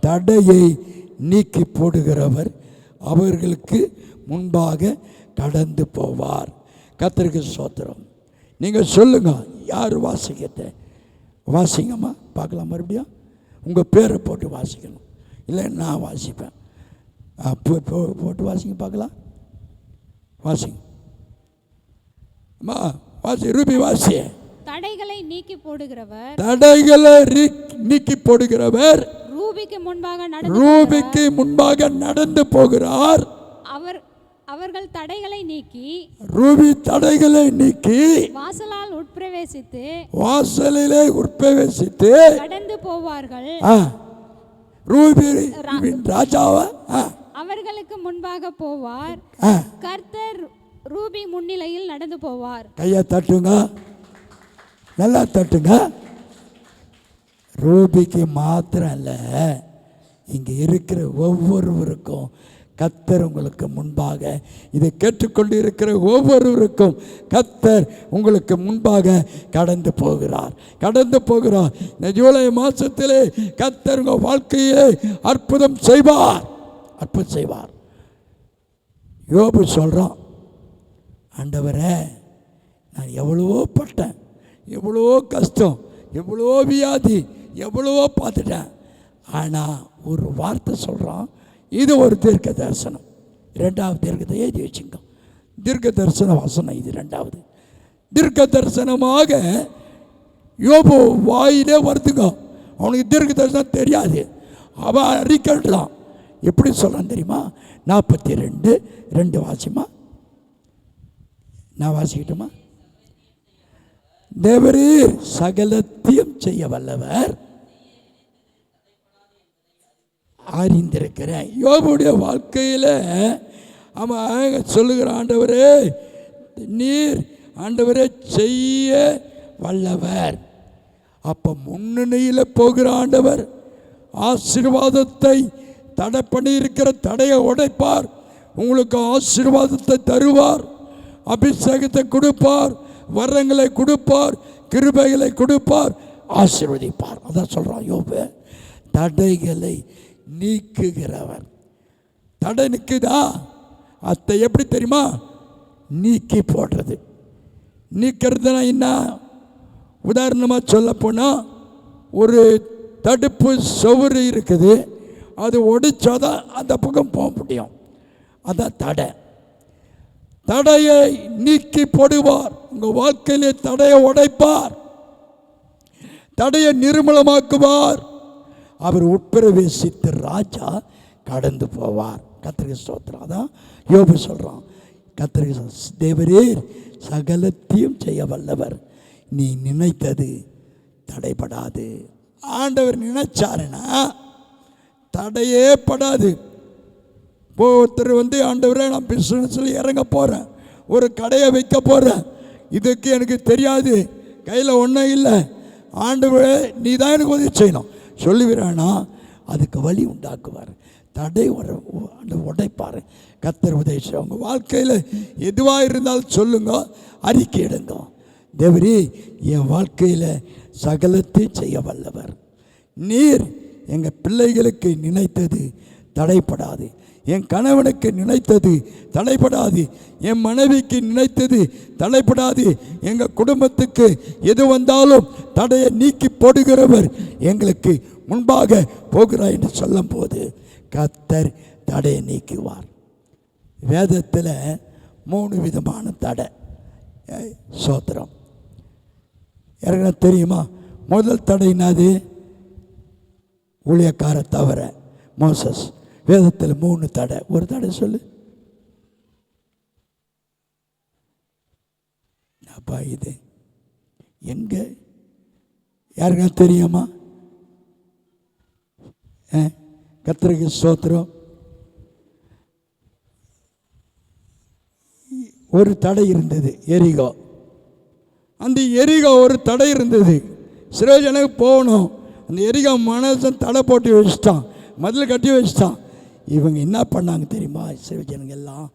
தடையை நீக்கி போடுகிறவர் அவர்களுக்கு முன்பாக கடந்து போவார். கர்த்தருக்கு ஸ்தோத்திரம். நீங்கள் சொல்லுங்க, யார் வாசிக்கத்தை வாசிங்கம்மா பார்க்கலாம். மறுபடியும் உங்கள் பேரை போட்டு வாசிக்கணும், இல்லை நான் வாசிப்பேன். போட்டு வாசிங்க பார்க்கலாம். வாசிங்க அம்மா, வாசி. ரூபி வாசி. தடைகளை நீக்கி போடுகிறவர், தடைகளை நீக்கி போடுகிறவர் ரூபிக்கு முன்பாக நடந்து போகிறார். அவர்கள் தடைகளை நீக்கி, ரூபி தடைகளை நீக்கி வாசலால் வாசலிலே உட்பிரவேசித்து கடந்து போவார்கள். ரூபி ராஜாவா அவர்களுக்கு முன்பாக போவார். கர்த்தர் ரூபி முன்னிலையில் நடந்து போவார். கையை தட்டுங்க, நல்லா தட்டுங்க. ரூபிக்கு மாத்திரம் அல்ல, இங்கே இருக்கிற ஒவ்வொருவருக்கும் கர்த்தர் உங்களுக்கு முன்பாக, இதை கேட்டுக்கொண்டு இருக்கிற ஒவ்வொருவருக்கும் கர்த்தர் உங்களுக்கு முன்பாக கடந்து போகிறார். இந்த ஜூலை மாதத்திலே கர்த்தர் உங்கள் வாழ்க்கையிலே அற்புதம் செய்வார். யோபு சொல்கிறான், ஆண்டவரே, நான் எவ்வளவோ பட்டேன், எவ்வளவோ கஷ்டம், எவ்வளவோ வியாதி, எவ்வளவோ பார்த்துட்டேன். ஆனால் ஒரு வார்த்தை சொல்கிறான். இது ஒரு தீர்க்க தரிசனம். 2வது தீர்க்கத்தை எழுதி வச்சுங்க. தீர்க்க தரிசன வசனம் இது 2வது தீர்க்க தரிசனமாக யோபு வாயிலே வருதுங்க. அவனுக்கு தீர்க்க தரிசனம் தெரியாது, அவன் அறிக்கைலாம். எப்படி சொல்கிறான் தெரியுமா? 42:2 வாசிமா. நான் வாசிக்கட்டுமா? தேவரீர் சகலத்தையும் செய்ய வல்லவர், அறிந்திருக்கிறேன். யோபுடைய வாழ்க்கையில் அவன் சொல்லுகிற, ஆண்டவரே நீர் ஆண்டவரே செய்ய வல்லவர். அப்போ முன்னணியில் போகிற ஆண்டவர் ஆசீர்வாதத்தை தடை பண்ணி இருக்கிற தடையை உடைப்பார். உங்களுக்கு ஆசீர்வாதத்தை தருவார், அபிஷேகத்தை கொடுப்பார், வரங்களை கொடுப்பார், கிருபைகளை கொடுப்பார், ஆசீர்வதிப்பார். அதான் சொல்கிறான் யோபு, தடைகளை நீக்குகிறவர். தடை நிற்குதா? அதை எப்படி தெரியுமா? நீக்கி போடுறது. நீக்கிறதுனா என்ன? உதாரணமாக சொல்ல போனால், ஒரு தடுப்பு சுவர் இருக்குது, அது ஒடிச்சாதான் அந்த பக்கம் போக முடியும். அதான் தடை. தடையை நீக்கி போடுவார். உங்கள் வாழ்க்கையிலே தடையை உடைப்பார், தடையை நிர்மூலமாக்குவார். அவர் உட்பிரவேசித்து ராஜா கடந்து போவார். கர்த்தருக்கு ஸ்தோத்திரம். அதான் யோபு சொல்கிறான், கர்த்தருக்கு தேவரீர் சகலத்தையும் செய்ய வல்லவர், நீ நினைத்தது தடைபடாது. ஆண்டவர் நினைச்சாருன்னா தடையே படாது. ஒருத்தர் ஆண்டவரே நான் பிஸ்னஸில் இறங்க போகிறேன், ஒரு கடையை வைக்க போகிறேன், இதுக்கு எனக்கு தெரியாது, கையில் ஒன்றும் இல்லை, ஆண்டவரே நீ தான் எனக்கு உதவி செய்யணும் சொல்லுகிறானா, அதுக்கு வழி உண்டாக்குவார். தடை உடைப்பார். கர்த்தர் உதவி செய்ய. உங்கள் வாழ்க்கையில் எதுவாக இருந்தாலும் சொல்லுங்க, அறிக்கையிடுங்க. தேவரே என் வாழ்க்கையில் சகலத்தையும் செய்ய வல்லவர், நீர் எங்கள் பிள்ளைகளுக்கு நினைத்தது தடைப்படாது, என் கணவனுக்கு நினைத்தது தடைப்படாது, என் மனைவிக்கு நினைத்தது தடைப்படாது, எங்கள் குடும்பத்துக்கு எது வந்தாலும் தடையை நீக்கி போடுகிறவர் எங்களுக்கு முன்பாக போகிறார் என்று சொல்லும் போது கர்த்தர் தடையை நீக்குவார். வேதத்தில் 3 விதமான தடை. சோத்திரம். எனக்கு தெரியுமா? முதல் தடை என்னது? ஊழியக்கார தவிர மோசஸ். வேதத்தில் 3 தடை. ஒரு தடை சொல்லு. அப்பா இது எங்க யாருக்கா தெரியுமா? கர்த்தருக்கு ஸ்தோத்திரம். ஒரு தடை இருந்தது, எரிகோ. அந்த எரிகோ ஒரு தடை இருந்தது. சிறைஜனுக்கு போகணும். அந்த எரிகோ மனசன் தடை போட்டு வச்சுட்டான், மதில் கட்டி வச்சுட்டான். இவங்க என்ன பண்ணாங்க தெரியுமா? சிறைஜனங்க எல்லாம்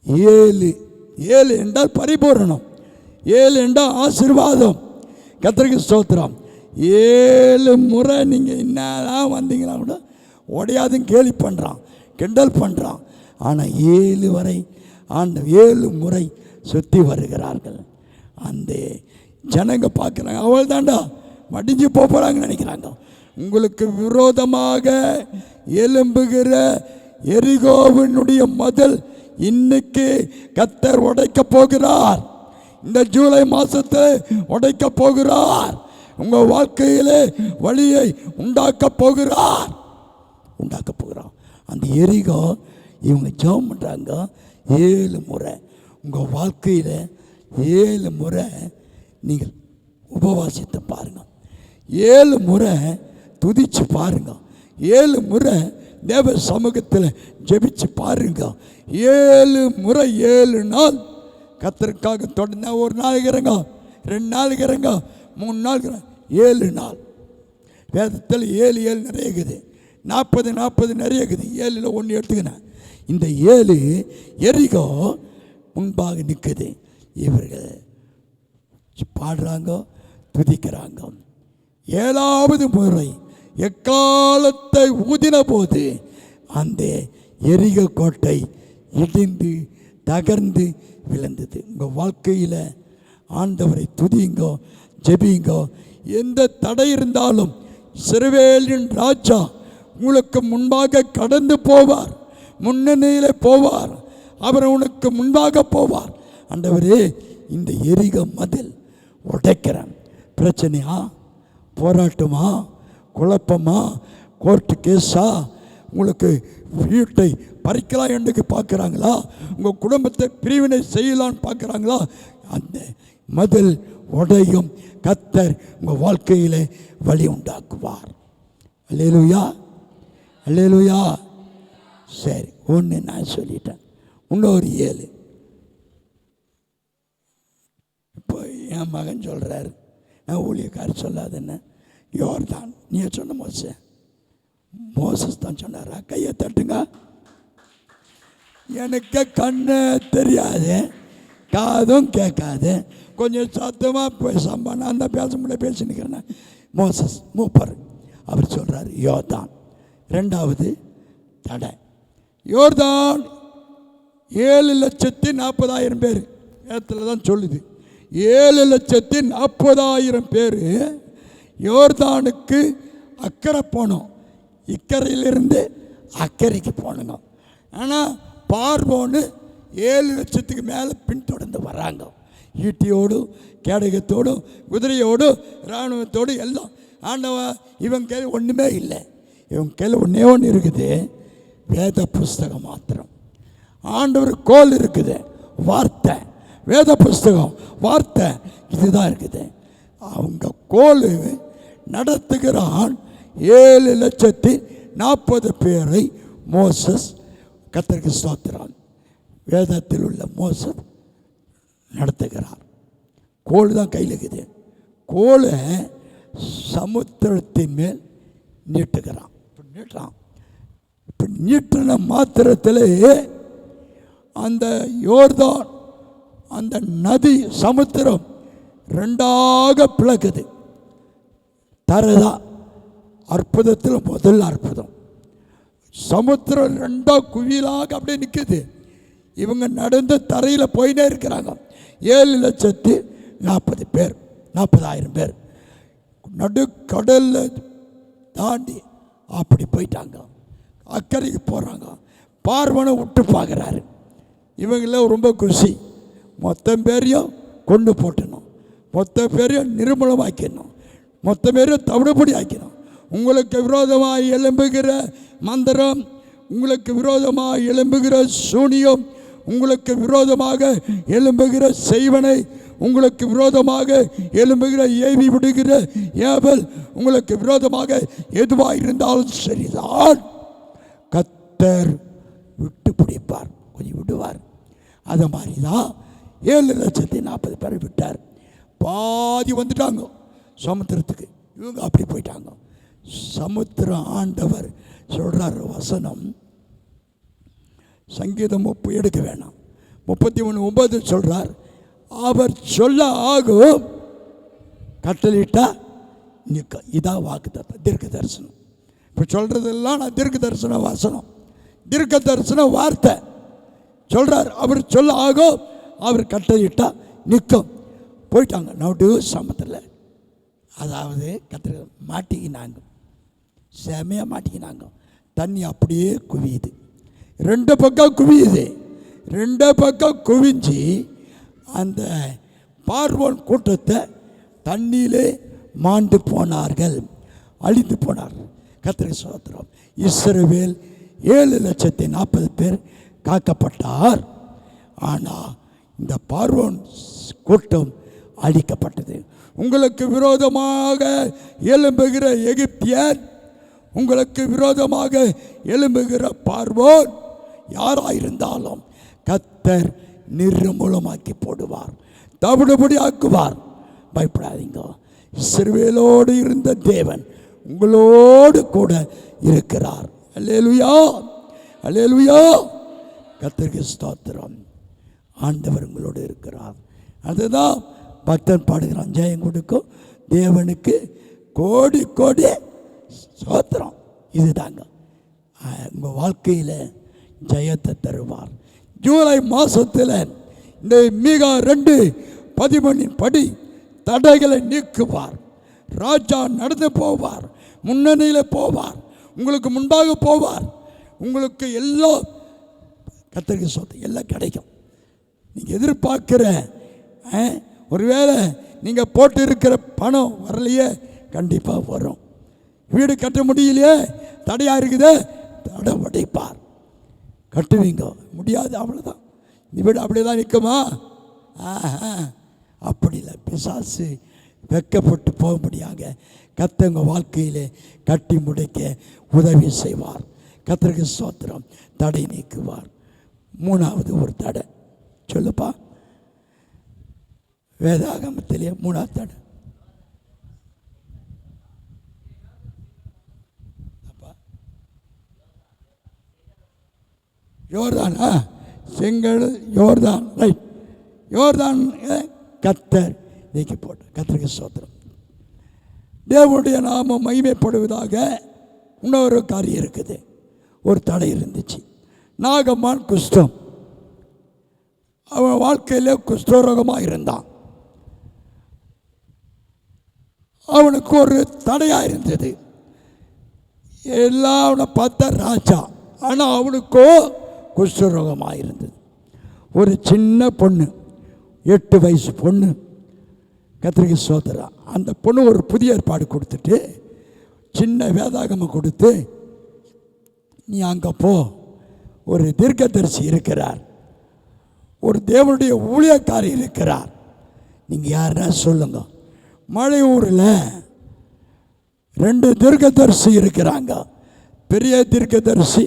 7 என்றால் பரிபூரணம், 7 என்றால் ஆசீர்வாதம். கர்த்தருக்கு ஸ்தோத்திரம். 7 முறை நீங்கள் என்னதான் வந்தீங்கன்னா கூட உடையாதுன்னு கேலி பண்ணுறான், கிண்டல் பண்ணுறான். ஆனால் 7 வரை 7 முறை சுற்றி வருகிறார்கள். அந்த ஜனங்க பார்க்குறாங்க, அவள் தாண்டா மடிஞ்சு போகிறாங்கன்னு நினைக்கிறாங்க. உங்களுக்கு விரோதமாக எழும்புகிற எரிகோவினுடைய மதில் இன்னைக்கு கர்த்தர் உடைக்க போகிறார். இந்த ஜூலை மாதத்தில் உடைக்க போகிறார். உங்கள் வாழ்க்கையிலே வழியை உண்டாக்க போகிறார். அந்த எரிகோ இவங்க ஜெபம் பண்ணுறாங்க 7 முறை. உங்கள் வாழ்க்கையில் 7 முறை நீங்கள் உபவாசித்து பாருங்கள், 7 முறை துதிச்சு பாருங்க, 7 முறை தேவ சமூகத்தில் ஜெபிச்சு பாருங்க. 7 முறை 7 நாள் கர்த்தருக்காக தொடர்ந்து. ஒரு நாளைக்கு இறங்க, 2 நாளைக்கு இறங்க, 3 நாளுக்கு 7 நாள். வேதத்தில் 7 நிறைய இருக்குது, 40 நிறைய இருக்குது. 7ல் 1 எடுத்துக்கினேன். இந்த 7 எரிகோ முன்பாக நிற்குது. இவர்கள் பாடுறாங்க, துதிக்கிறாங்க. 7வது முறை எக்காலத்தை ஊதின போது அந்த எரிகோ கோட்டை இடிந்து தகர்ந்து விழுந்தது. உங்கள் வாழ்க்கையில் ஆண்டவரை துதிங்கோ, ஜெபிங்கோ. எந்த தடை இருந்தாலும் இஸ்ரவேலின் ராஜா உங்களுக்கு முன்பாக கடந்து போவார், முன்னணியில் போவார். அவர் உனக்கு முன்பாக போவார். ஆண்டவரே, இந்த எரிகோ மதில் உடைக்கிறேன். பிரச்சனையா, போராட்டமா, குழப்பமா, கோர்ட்டு கேஸா, உங்களுக்கு வீட்டை பறிக்கலாம் என்று பார்க்குறாங்களா, உங்கள் குடும்பத்தை பிரிவினை செய்யலான்னு பார்க்குறாங்களா, அந்த மதில் உடையும். கர்த்தர் உங்கள் வாழ்க்கையில் வழி உண்டாக்குவார். அல்லேலூயா, அல்லேலூயா. சரி, 1 நான் சொல்லிட்டேன். இன்னொரு 7. இப்போ என் மகன் சொல்கிறாரு, நான் ஊழியக்காரர் சொல்லாதுன்னு. யோர்தான், நீ சொன்ன மோசஸ் தான் சொன்னாரா? கையை தட்டுங்க. எனக்கு கண்ணு தெரியாது, காதும் கேட்காது, கொஞ்சம் சத்தமாக பேசாம நான் தான் பேச முடியாது, பேசினுக்கிறேன். மோசஸ் மூப்பர் அவர் சொல்கிறார் யோர்தான். 2வது தடை. யோர்தான் 7,40,000 பேர் இடத்துல தான் சொல்லுது. 7,40,000 பேர் யோர்தானுக்கு அக்கறை போனோம். இக்கரையிலிருந்து அக்கறைக்கு போனோங்க. ஆனால் பார்வோன்னு 7,00,000 மேலே பின்தொடர்ந்து வராங்க. ஈட்டியோடு, கேடகத்தோடு, குதிரையோடு, இராணுவத்தோடு எல்லாம். ஆண்டவன் இவன் கையில் ஒன்றுமே இல்லை. இவன் கையில் ஒன்று இருக்குது, வேத புஸ்தகம் மாத்திரம். ஆண்டவர் கோல் இருக்குது, வார்த்தை. வேத புஸ்தகம், வார்த்தை, இதுதான் இருக்குது. அவங்க கோல் நடத்துகிறான். 7,40,000 பேரை மோசஸ், கர்த்தருக்கு ஸ்தோத்திரம், வேதத்தில் உள்ள மோசஸ் நடத்துகிறார். கோல் தான் கையில் இருக்குது. கோலை சமுத்திரத்தின் மேல் நீட்டுகிறான். இப்போ நீட்டின மாத்திரத்தில் அந்த யோர்தான், அந்த நதி, சமுத்திரம் 2ஆக பிளக்குது. தரதான் அற்புதத்தில் முதல் அற்புதம். சமுத்திரம் 2ஆக குவியலாக அப்படியே நிற்குது. இவங்க நடந்து தரையில் போயினே இருக்கிறாங்க. 7,40,000 பேர், 40,000 பேர் நடுக்கடலில் தாண்டி அப்படி போயிட்டாங்க. அக்கறைக்கு போகிறாங்க. பார்வனை விட்டு பார்க்குறாரு. இவங்களாம் ரொம்ப குஷி. மொத்த பேரையும் கொண்டு போட்டணும், மொத்த பேரையும் நிர்மூலமாக்கணும், மொத்த பேரையும் தவிடுபடி ஆக்கணும். உங்களுக்கு விரோதமாக எழும்புகிற மந்திரம், உங்களுக்கு விரோதமாக எழும்புகிற சூனியம், உங்களுக்கு விரோதமாக எழும்புகிற செய்வனை, உங்களுக்கு விரோதமாக எழும்புகிற ஏவி விடுகிற ஏவல், உங்களுக்கு விரோதமாக எதுவாக இருந்தாலும் சரிதான், கர்த்தர் விட்டு பிடிப்பார், கொஞ்சம் விடுவார். அது மாதிரி தான் 7,40,000 பேரை விட்டார். பாதி வந்துட்டாங்க சமுத்திரத்துக்கு, இவங்க அப்படி போயிட்டாங்க. சமுத்திரம் ஆண்டவர் சொல்கிறார் வசனம், சங்கீதம் 30 எடுக்க வேணாம், 33:9 சொல்கிறார், அவர் சொல்ல ஆகும், கட்டளிட்டா நிற்க. இதான் வாக்கு தீர்க்க தரிசனம். இப்போ சொல்கிறதெல்லாம் நான் தீர்க்க தரிசன வசனம், தீர்க்க தரிசன வார்த்தை சொல்கிறார். அவர் சொல்ல ஆகும், அவர் கட்டளிட்டா நிற்கும். போயிட்டாங்க நடு சமுத்திரத்தில். அதாவது கத்திர மாட்டிக்கினாங்க, செமையாக மாட்டிக்கினாங்க. தண்ணி அப்படியே குவியுது, 2 பக்கம் குவியுது. 2 பக்கம் குவிஞ்சு அந்த பார்வோன் கூட்டத்தை தண்ணியிலே மாண்டு போனார்கள், அழிந்து போனார். கர்த்தருக்கு ஸ்தோத்திரம். இஸ்ரவேல் 7,40,000 பேர் காக்கப்பட்டார். ஆனால் இந்த பார்வோன் கூட்டம் அழிக்கப்பட்டது. உங்களுக்கு விரோதமாக எழும்புகிற எகிப்தியன், உங்களுக்கு விரோதமாக எழும்புகிற பார்வோன் யாராயிருந்தாலும் கர்த்தர் நிர்மூலமாக்கி போடுவார், தவிடுபடி ஆக்குவார். பயப்படாதீங்க. இஸ்ரவேலோடு இருந்த தேவன் உங்களோடு கூட இருக்கிறார். அல்லேலூயா, அல்லேலூயா. கர்த்தருக்கு ஸ்தோத்திரம். ஆண்டவர் உங்களோடு இருக்கிறார். அதுதான் பக்தன் பாடுகிறான், ஜெயம் கொடுக்கும் தேவனுக்கு கோடி கோடி ஸ்தோத்திரம். இதுதாங்க உங்கள் வாழ்க்கையில் ஜெயத்தை தருவார். ஜூலை மாதத்தில் இந்த மீகா 2:13 படி தடைகளை நீக்குவார். ராஜா நடந்து போவார், முன்னணியில் போவார், உங்களுக்கு முன்பாக போவார். உங்களுக்கு எல்லாம் கர்த்தருக்கு சொத்து எல்லாம் கிடைக்கும். நீங்கள் எதிர்பார்க்குற ஒருவேளை நீங்கள் போட்டு இருக்கிற பணம் வரலையே, கண்டிப்பாக வரும். வீடு கட்ட முடியலையே, தடையாக இருக்குது, தடை உடைப்பார். கட்டுவீங்க, முடியாது, அவ்வளோதான். இந்த வீடு அப்படியே தான் நிற்குமா? அப்படி இல்லை. பிசாசு வெக்கப்பட்டு போக முடியாங்க. கர்த்தங்க வாழ்க்கையில் கட்டி முடிக்க உதவி செய்வார். கர்த்தருக்கு ஸ்தோத்திரம். தடை நீக்குவார். 3வது ஒரு தடை சொல்லுப்பா. வேதாகமத்திலே 3வது தடை யோர்தான். செங்கல் யோர்தான், ரைட். யோர்தான் கர்த்தர் நீக்கி போட்டு. கர்த்தருக்கு ஸ்தோத்திரம். தேவனுடைய நாமம் மகிமைப்படுவதாக இன்னொரு காரியம் இருக்குது. ஒரு தடை இருந்துச்சு. நாகமான் குஷ்டம். அவன் வாழ்க்கையில் குஷ்டரோகமாக இருந்தான். அவனுக்கு ஒரு தடையாக இருந்தது. எல்லாம் அவனை பார்த்த ராஜா, ஆனால் அவனுக்கோ குஷ்டரோகமாக இருந்தது. ஒரு சின்ன பொண்ணு, 8 வயசு பொண்ணு, கர்த்தருக்கு ஸ்தோத்திரம். அந்த பொண்ணு ஒரு புதிய ஏற்பாடு கொடுத்துட்டு, சின்ன வேதாகமம் கொடுத்து, நீ அங்கே போ, ஒரு தீர்க்கதரிசி இருக்கிறார், ஒரு தேவனுடைய ஊழியக்காரி இருக்கிறார், நீங்கள் யாருன்னா சொல்லுங்க. மலையூரில் 2 தீர்க்கதரிசி இருக்கிறாங்க, பெரிய தீர்க்கதரிசி,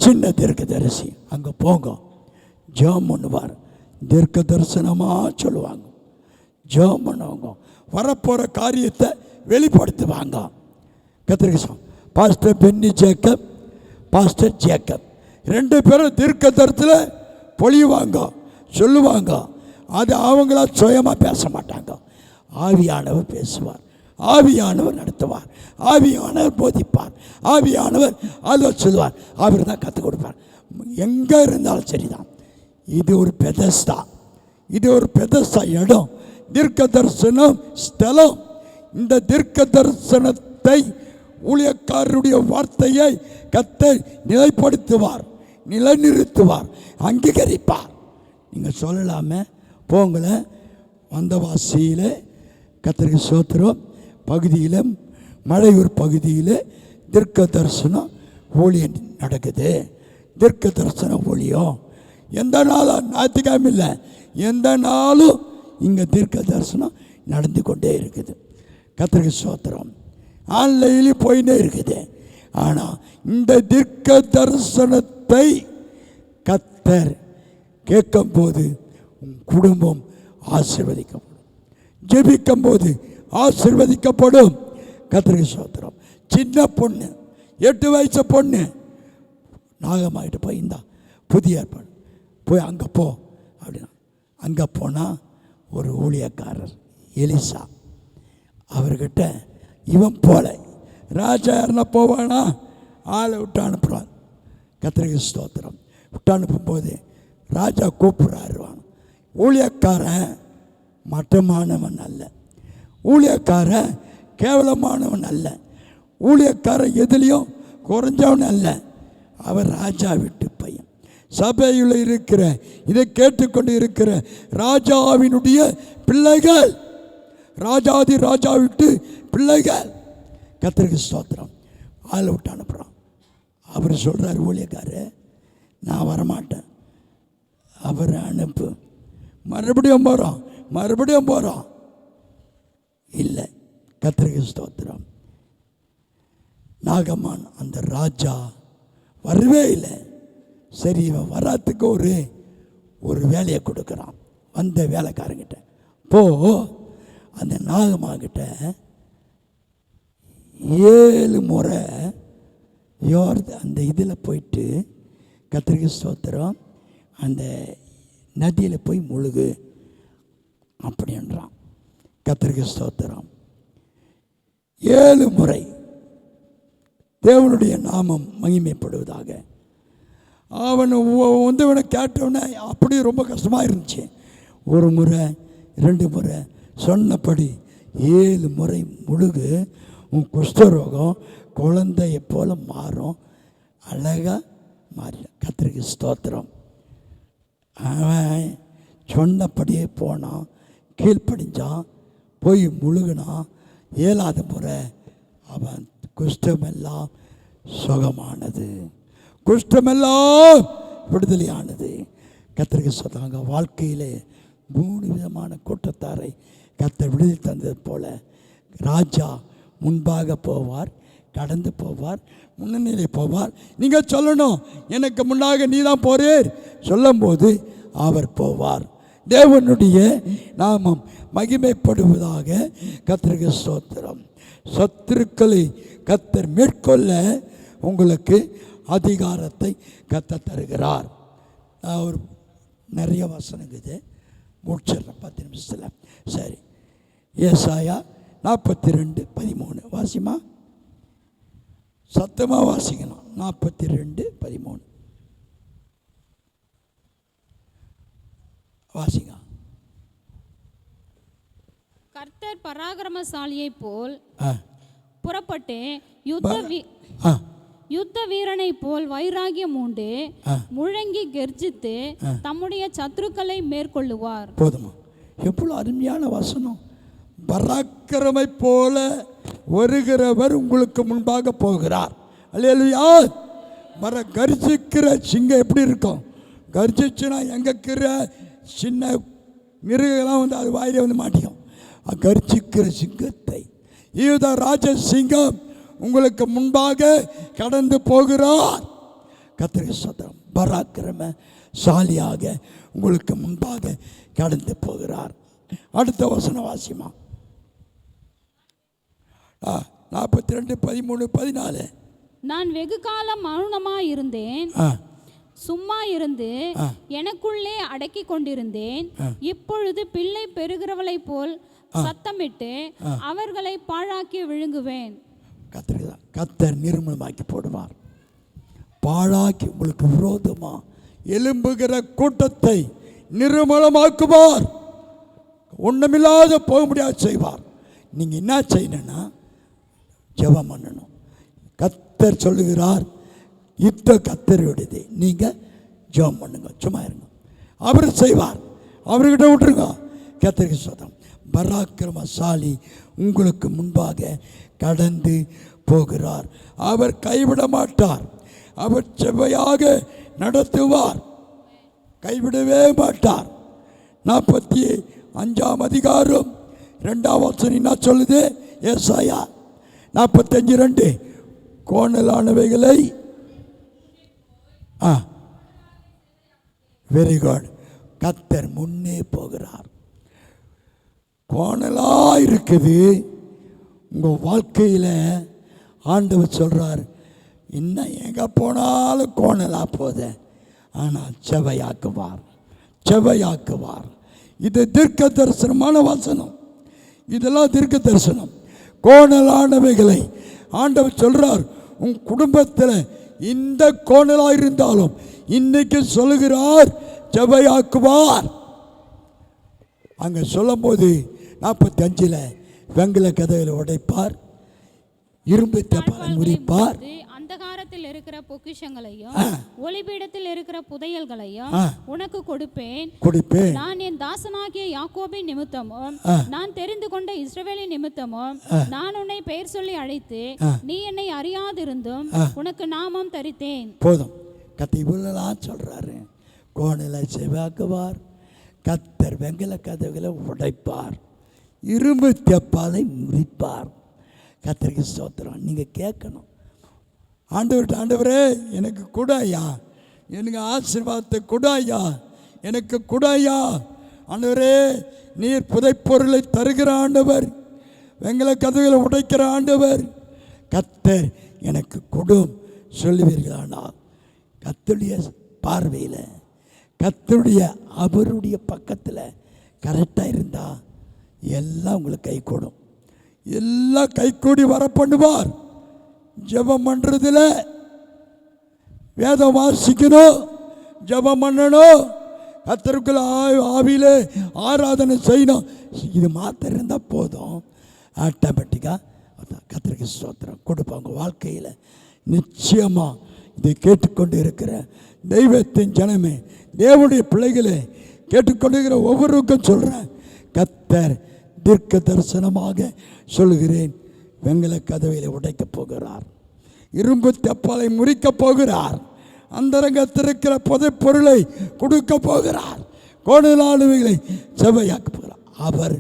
சின்ன தீர்க்கதரிசி. அங்கே போங்க, ஜெபம் பண்ணுவார், தீர்க்க தரிசனமாக சொல்லுவாங்க, ஜெபம் பண்ணுவாங்க, வரப்போகிற காரியத்தை வெளிப்படுத்துவாங்க. கத்திரிக்கா pastor Benny Jacob, pastor Jacob 2 பேரும் தீர்க்க தரிசனத்தில் பொழிவாங்க, சொல்லுவாங்க. அது அவங்களா சுயமாக பேச மாட்டாங்க. ஆவியானவர் பேசுவார், ஆவியானவர் நடத்துவார், ஆவியானவர் போதிப்பார், ஆவியானவர் ஆலோசனை சொல்லுவார். அவர் தான் கற்றுக் கொடுப்பார். எங்கே இருந்தாலும் சரிதான். இது ஒரு பெதஸ்தா, இது ஒரு பெதஸ்தா இடம், தீர்க்க தரிசனம் ஸ்தலம். இந்த தீர்க்க தரிசனத்தை ஊழியக்காரருடைய வார்த்தையை கர்த்தர் நிலைப்படுத்துவார். நிலைநிறுத்துவார், அங்கீகரிப்பார். நீங்கள் சொல்லலாமே, போங்களேன் வந்தவாசியில் கர்த்தருக்கு ஸ்தோத்திரம் பகுதியில், மலையூர் பகுதியில் தீர்க்க தரிசனம் ஊழியம் நடக்குது. தீர்க்க தரிசன ஊழியம் எந்த நாளும், ஞாயிற்றுக்கிழமை இல்லை, எந்த நாளும் இங்கே தீர்க்க தரிசனம் நடந்து கொண்டே இருக்குது. கர்த்தருக்கு ஸ்தோத்திரம். ஆன்லைன்லேயும் போயிட்டே இருக்குது. ஆனால் இந்த தீர்க்க தரிசனத்தை கர்த்தர் கேட்கும்போது உன் குடும்பம் ஆசீர்வதிக்கப்படும். ஜெபிக்கும் போது ஆசீர்வதிக்கப்படும். கர்த்தருக்கு ஸ்தோத்திரம். சின்ன பொண்ணு, 8 வயசு பொண்ணு நாகமாகிட்டு போய் இந்த புதிய ஏற்பாடு போய் அங்கே போ அப்படின்னா, அங்கே போனால் ஒரு ஊழியக்காரர் எலிசா, அவர்கிட்ட இவன் போல ராஜா யாருன்னா போவானா, ஆளை விட்டு அனுப்புகிறான். கர்த்தருக்கு ஸ்தோத்திரம். விட்டு அனுப்பும்போது ராஜா கூப்பிட்றாருவான். ஊழியக்காரன் மட்டமானவன் அல்ல, ஊழியக்காரன் கேவலமானவன் அல்ல, ஊழியக்காரன் எதுலேயும் குறைஞ்சவன் அல்ல, அவர் ராஜா விட்டு பையன். சபையில் இருக்கிற, இதை கேட்டுக்கொண்டு இருக்கிற ராஜாவினுடைய பிள்ளைகள், ராஜாதி ராஜா விட்டு பிள்ளைகள். கர்த்தருக்கு ஸ்தோத்திரம். ஆளை விட்டு அனுப்புகிறான். அவர் சொல்கிறார், ஊழியக்காரர் நான் வரமாட்டேன், அவரை அனுப்பு. மறுபடியும் போகிறோம், மறுபடியும் போகிறோம். இல்லை, கர்த்தருக்கு ஸ்தோத்திரம். நாகமான் அந்த ராஜா வரவே இல்லை. சரி, இவன் வராதுக்கு ஒரு வேலையை கொடுக்குறான். வந்த வேலைக்காரங்கிட்ட போ, அந்த நாகமாகிட்ட 7 முறை அந்த இதில் போயிட்டு கர்த்தருக்கு ஸ்தோத்திரம் அந்த நதியில் போய் முழுகு அப்படின்றான். கர்த்தருக்கு ஸ்தோத்திரம். 7 முறை தேவனுடைய நாமம் மகிமைப்படுவதாக. அவன் வந்தவனை கேட்டவனே அப்படி ரொம்ப கஷ்டமாக இருந்துச்சு. 1 முறை 2 முறை சொன்னபடி 7 முறை முழுகு, உன் குஷ்டரோகம் குழந்தையை போல மாறும், அழகாக மாறி. கர்த்தருக்கு ஸ்தோத்திரம். அவன் சொன்னபடியே போனான், கீழ்ப்படிஞ்சான், போய் முழுகினான். 7ஆவது முறை அவன் குஷ்டமெல்லாம் சுகமானது, குஷ்டமெல்லாம் விடுதலையானது. கர்த்தருக்கு சொல்கிறாங்க, வாழ்க்கையிலே 3 விதமான கூட்டத்தாரை கர்த்தர் விடுதலை தந்தது போல ராஜா முன்பாக போவார், கடந்து போவார், முன்னணியிலே போவார். நீங்கள் சொல்லணும், எனக்கு முன்னாக நீ தான் போறீர் சொல்லும்போது அவர் போவார். தேவனுடைய நாமம் மகிமைப்படுவதாக. கர்த்தருக்கு ஸ்தோத்திரம். சத்துருக்களை கர்த்தர் மேற்கொள்ள உங்களுக்கு அதிகாரத்தை கர்த்தர் தருகிறார். ஒரு நிறைய வசனங்குது, முடிச்சிடுறேன் 10 நிமிஷத்தில். சரி, ஏசாயா 42:13 வாசிமா, சத்தமாக வாசிக்கணும். 42:13 வாசிங்க. கர்த்தர் பராக்கிரமசாலியைப் போல் ஆ புறப்பட்டு யுத்த வீரனைப் போல் வைராகியம் உண்டு முழங்கி கெர்ஜித்து தம்முடைய சத்துருக்களை மேற்கொள்ளுவார். போதுமா? எவ்வளோ அருமையான வசனம். பராக்கிரமை போல வருகிறவர் உங்களுக்கு முன்பாக போகிறார். அல்லேலூயா. கர்ஜிக்கிற சிங்கம் எப்படி இருக்கும்? கர்ஜிச்சுன்னா எங்கிற சின்ன மிருகெல்லாம் வந்து அது வாயிலே வந்து மாட்டிக்கும். கர்ஜிக்கிற சிங்கத்தை யூதா ராஜ சிங்கம் உங்களுக்கு முன்பாக கடந்து போகிறார். கர்த்தருக்கு ஸ்தோத்திரம். பராக்கிரமசாலியாக உங்களுக்கு முன்பாக கடந்து போகிறார். அடுத்த வசனம் வாசிமா. 42:13-14. நான் வெகு காலம் மௌனமாய் இருந்தேன், சும்மா இருந்து எனக்குள்ளே அடக்கி கொண்டிருந்தேன். இப்பொழுது பிள்ளை பெறுகிறவளை போல் சத்தமிட்டு அவர்களை பாழாக்கி விழுங்குவேன். கர்த்தர் நிர்மூலமாக்கி போடுவார். பாழாக்கி உங்களுக்கு விரோதமா எழும்புகிற கூட்டத்தை நிர்மூலமாக்குவார். ஒன்றுமில்லாத போக முடியாது செய்வார். நீங்கள் என்ன செய்யணும்னா ஜெபம் பண்ணணும். கர்த்தர் சொல்லுகிறார், யுத்தம் கர்த்தருடையது. நீங்கள் ஜெபம் பண்ணுங்க, சும்மா இருங்க, அவர் செய்வார். அவர்கிட்ட விட்டுருங்க. கர்த்தருக்கு ஸ்தோத்திரம். பராக்கிரமசாலி உங்களுக்கு முன்பாக கடந்து போகிறார். அவர் கைவிட மாட்டார். அவர் செவ்வையாக நடத்துவார், கைவிடவே மாட்டார். 45 அதிகாரம் 2ஆம் வசனம் என்ன சொல்லுது? ஏசாயா 45:2 கோணலானவைகளை வெரி குட். கர்த்தர் முன்னே போகிறார். கோணலாக இருக்குது உங்கள் வாழ்க்கையில். ஆண்டவர் சொல்கிறார், இன்னும் எங்கே போனாலும் கோணலாக போகுது, ஆனால் செவையாக்குவார், செவையாக்குவார். இது தீர்க்க தரிசனமான வசனம். இதெல்லாம் தீர்க்க தரிசனம். கோணலானவைகளை ஆண்டவர் சொல்கிறார். உன் குடும்பத்தில் இந்த கோணலாக இருந்தாலும் இன்னைக்கு சொல்லுகிறார், செவையாக்குவார். அங்கே சொல்லும் போது 45 வெங்கல கதவுகளை உடைப்பார், இரும்பு தப்பாலை முறிப்பார். அந்தகாரத்தில் இருக்கிற பொக்கிஷங்களையும் ஒளிபீடத்தில் இருக்கிற புதையல்களையும் உனக்கு கொடுப்பேன். நான் என் தாசனாகிய யாக்கோபின் நிமித்தமும் நான் தெரிந்து கொண்ட இஸ்ரவேலின் நிமித்தமும் நான் உன்னை பெயர் சொல்லி அழைத்து நீ என்னை அறியாதிருந்தும் உனக்கு நாமம் தரித்தேன். போதும். கத்திபுல்லாம் சொல்றாரு. கோணலை செவாக்குவார், கத்தர் வெங்கல கதவுகளை உடைப்பார், இரும்பு தெப்பாலை முறிப்பார். கத்தருக்கு ஸ்தோத்திரம். நீங்கள் கேட்கணும், ஆண்டவர்கிட்ட, ஆண்டவரே எனக்கு கூட ஐயா, எனக்கு ஆசீர்வாதத்தை கூட ஐயா, எனக்கு கூட ஐயா. ஆண்டவரே நீர் புதைப்பொருளை தருகிற ஆண்டவர், வெங்கல கதவுகளை உடைக்கிற ஆண்டவர், கத்தர் எனக்கு கொடும் சொல்லுவீர்களானா, கத்தருடைய பார்வையில், கத்தருடைய அவருடைய பக்கத்தில் கரெக்டாக இருந்தால் எல்லாம் உங்களுக்கு கை கூடும், எல்லாம் கை கூடி வர பண்ணுவார். ஜெபம் பண்ணுறதுல வேதம் வாசிக்கணும், ஜெபம் பண்ணணும், கர்த்தருக்குள்ள ஆவியிலே ஆராதனை செய்யணும். இது மாத்திரம் இருந்தால் போதும், ஆட்டோமேட்டிக்காக கர்த்தருக்கு ஸ்தோத்திரம் கொடுப்பாங்க. வாழ்க்கையில் நிச்சயமாக இதை கேட்டுக்கொண்டு இருக்கிற தெய்வத்தின் ஜனமே, தேவனுடைய பிள்ளைகளே, கேட்டுக்கொண்டிருக்கிற ஒவ்வொருக்கும் சொல்கிறேன், கர்த்தர் தீர்க்க தரிசனமாக சொல்கிறேன், வெங்கல கதவையை உடைக்கப் போகிறார், இரும்பு தெப்பாலை முறிக்கப் போகிறார், அந்தரங்கத்தில் இருக்கிற புதைப்பொருளை கொடுக்க போகிறார், கோணலானவைகளை செவ்வையாக்க போகிறார். அவர்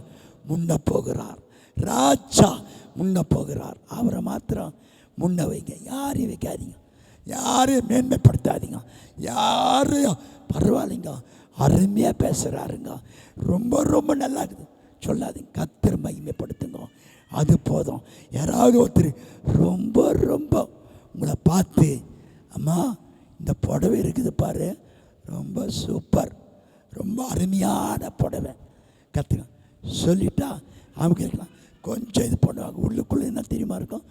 முன்ன போகிறார், ராஜா முன்ன போகிறார். அவரை மாத்திரம் முன்ன வைங்க, யாரையும் வைக்காதீங்க, யாரையும் மேன்மைப்படுத்தாதீங்க, யாரையும் பரவாயில்லைங்க, அருமையாக பேசுகிறாருங்க, ரொம்ப ரொம்ப நல்லா இருக்குது சொல்லாதீங்க, கர்த்தர் மகிமைப்படுத்துங்க, அது போதும். யாராவது ஒருத்தர் ரொம்ப ரொம்ப உங்களை பார்த்து, அம்மா இந்த புடவை இருக்குது பாரு, ரொம்ப சூப்பர், ரொம்ப அருமையான புடவை, கற்றுக்க சொல்லிட்டா அவங்க இருக்கலாம், கொஞ்சம் இது பண்ணுவாங்க, உள்ளுக்குள்ளே என்ன தெரியுமா இருக்கும்,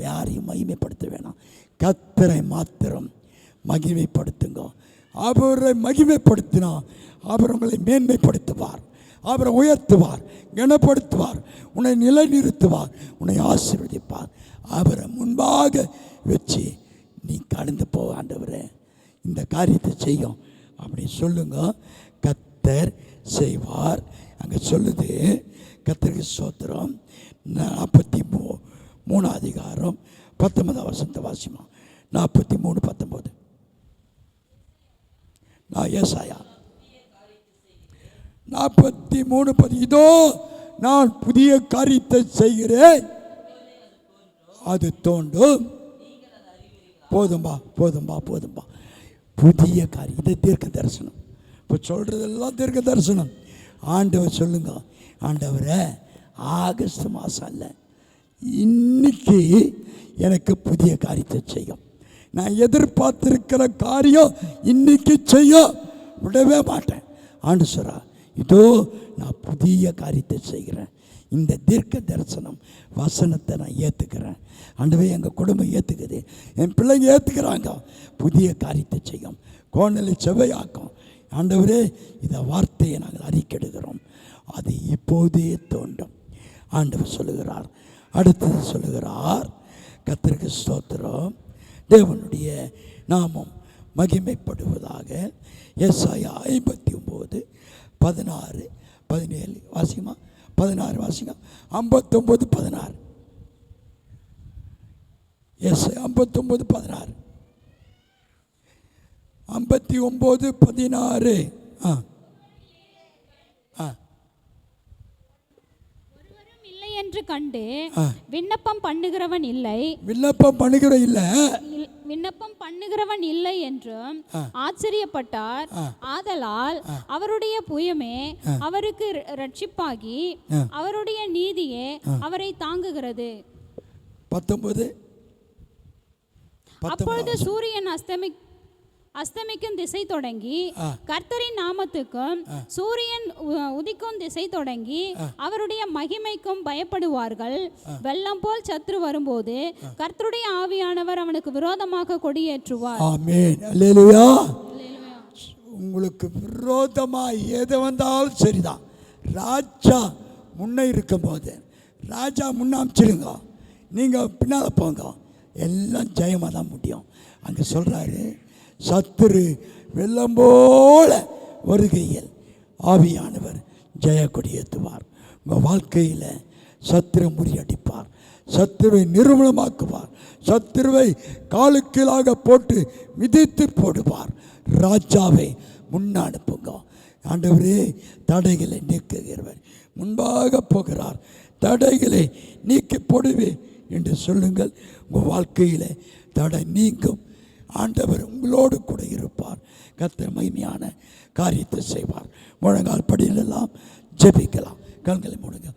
யாரையும் மகிமைப்படுத்த வேணாம், கர்த்தரை மாத்திரம் மகிமைப்படுத்துங்க. அவரை மகிமைப்படுத்தினா அவர் உங்களை மேன்மைப்படுத்துவார், அவரை உயர்த்துவார், கனப்படுத்துவார், உன்னை நிலைநிறுத்துவார், உன்னை ஆசீர்வதிப்பார். அவரை முன்பாக வச்சு நீ கடந்து போக, ஆண்டவரே இந்த காரியத்தை செய்யும் அப்படி சொல்லுங்க, கர்த்தர் செய்வார். அங்கே சொல்லுது, கர்த்தருக்கு ஸ்தோத்திரம். 43 அதிகாரம் 19 வசனத்தை வாசிமா. 43:19. நான் ஏசாயா 43:10. இதோ நான் புதிய காரியத்தை செய்கிறேன், அது தோண்டும். போதும்பா போதும்பா போதும்பா. புதிய காரியம், இது தீர்க்க தரிசனம். இப்போ சொல்கிறதெல்லாம் தீர்க்க தரிசனம். ஆண்டவர் சொல்லுங்க, ஆண்டவரே ஆகஸ்ட் மாதம் இல்லை, இன்னைக்கு எனக்கு புதிய காரியத்தை செய்யும், நான் எதிர்பார்த்திருக்கிற காரியம் இன்னைக்கு செய்ய விடவே மாட்டேன். ஆண்டு சொல்றா, இதோ நான் புதிய காரியத்தை செய்கிறேன். இந்த தீர்க்க தரிசனம் வசனத்தை நான் ஏற்றுக்கிறேன். ஆண்டவே எங்கள் குடும்பம் ஏற்றுக்குது, என் பிள்ளைங்க ஏற்றுக்கிறாங்க, புதிய காரியத்தை செய்யும், கோணலை செவ்வையாக்கும். ஆண்டவரே இந்த வார்த்தையை நாங்கள் அறிக்கையிடுகிறோம், அது இப்போதே தோண்டும். ஆண்டவர் சொல்லுகிறார். அடுத்தது சொல்லுகிறார், கர்த்தருக்கு ஸ்தோத்திரம். தேவனுடைய நாமம் மகிமைப்படுவதாக. ஏசாயா 59:16-17 வாசிமா. 16 வாசிங்க. 59:16. ஏசாயா 59:16. 59:16. ஒருவரும் இல்லை என்று கண்டு விண்ணப்பம் பண்ணுகிறவன் இல்லை, விண்ணப்பம் பண்ணுகிறவன் இல்லை என்றும் ஆச்சரியப்பட்டார். ஆதலால் அவருடைய புயமே அவருக்கு ரட்சிப்பாகி அவருடைய நீதியே அவரை தாங்குகிறது. 19. அப்பொழுது சூரியன் அஸ்தமிக்கும் திசை தொடங்கி கர்த்தரின் நாமத்துக்கும் சூரியன் உதிக்கும் திசை தொடங்கி அவருடைய மகிமைக்கும் பயப்படுவார்கள். வெள்ளம் போல் சத்துரு வரும்போது கர்த்தருடைய ஆவியானவர் அவனுக்கு விரோதமாக கொடியேற்றுவார். ஆமென். அல்லேலூயா. உங்களுக்கு விரோதமாக எது வந்தாலும் சரிதான். ராஜா முன்னே இருக்கும்போது ராஜா முன்னாமிச்சிடுங்க, நீங்கள் பின்னால் போங்க, எல்லாம் ஜெயமாக தான் முடியும். அங்கே சொல்கிறாரு, சத்துரு வெள்ளம் போல வருகையில் ஆவியானவர் ஜெய கொடியேற்றுவார். உங்கள் வாழ்க்கையில் சத்துரு முறியடிப்பார், சத்துருவை நிர்மூலமாக்குவார், சத்துருவை காலுக்கீழாக போட்டு மிதித்து போடுவார். ராஜாவை முன்னனுப்புங்க. ஆண்டவரே, தடைகளை நீக்குகிறவர் முன்பாக போகிறார், தடைகளை நீக்கி போடுவே என்று சொல்லுங்கள். உங்கள் வாழ்க்கையில் தடை நீங்கும். ஆண்டவர் உங்களோடு கூட இருப்பார். கர்த்தர் மகிமையான காரியத்தை செய்வார். முழங்கால் படியிலெல்லாம் ஜெபிக்கலாம். கண்களை மூடுங்க.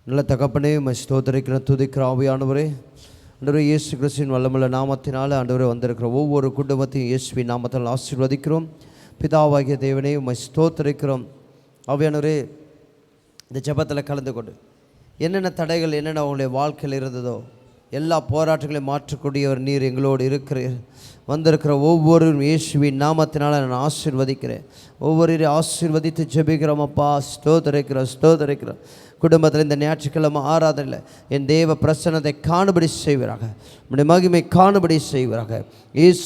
நல்ல தகப்பனே, ஸ்தோத்திரிக்கிற துதிக்கிற ஆவியானவரே, ஆண்டவரே இயேசு கிறிஸ்துவின் வல்லமுள்ள நாமத்தினால் ஆண்டவரே வந்திருக்கிற ஒவ்வொரு குடும்பத்தையும் இயேசுவின் நாமத்தால் ஆசீர்வதிக்கிறோம். பிதாவாகிய தேவனே, ஸ்தோத்திரிக்கிறோம். ஆவியானவரே, இந்த ஜெபத்தில் கலந்து கொண்டு என்னென்ன தடைகள் என்னென்ன அவங்களுடைய வாழ்க்கையில் இருந்ததோ எல்லா போராட்டங்களையும் மாற்றக்கூடியவர் நீர் எங்களோடு இருக்கிறீர். வந்திருக்கிற ஒவ்வொரு இயேசுவின் நாமத்தினால் நான் ஆசீர்வதிக்கிறேன். ஒவ்வொரு ஆசீர்வதித்து ஜெபிக்கிறோம் அப்பா. ஸ்தோத்திரிக்கிறோம். குடும்பத்தில் இந்த ஞாயிற்றுக்கிழமை ஆராதனையில் என் தேவ பிரசன்னத்தை காணுபடி செய்வீராக, உம்முடைய மகிமை காணுபடி செய்வீராக. இயேசு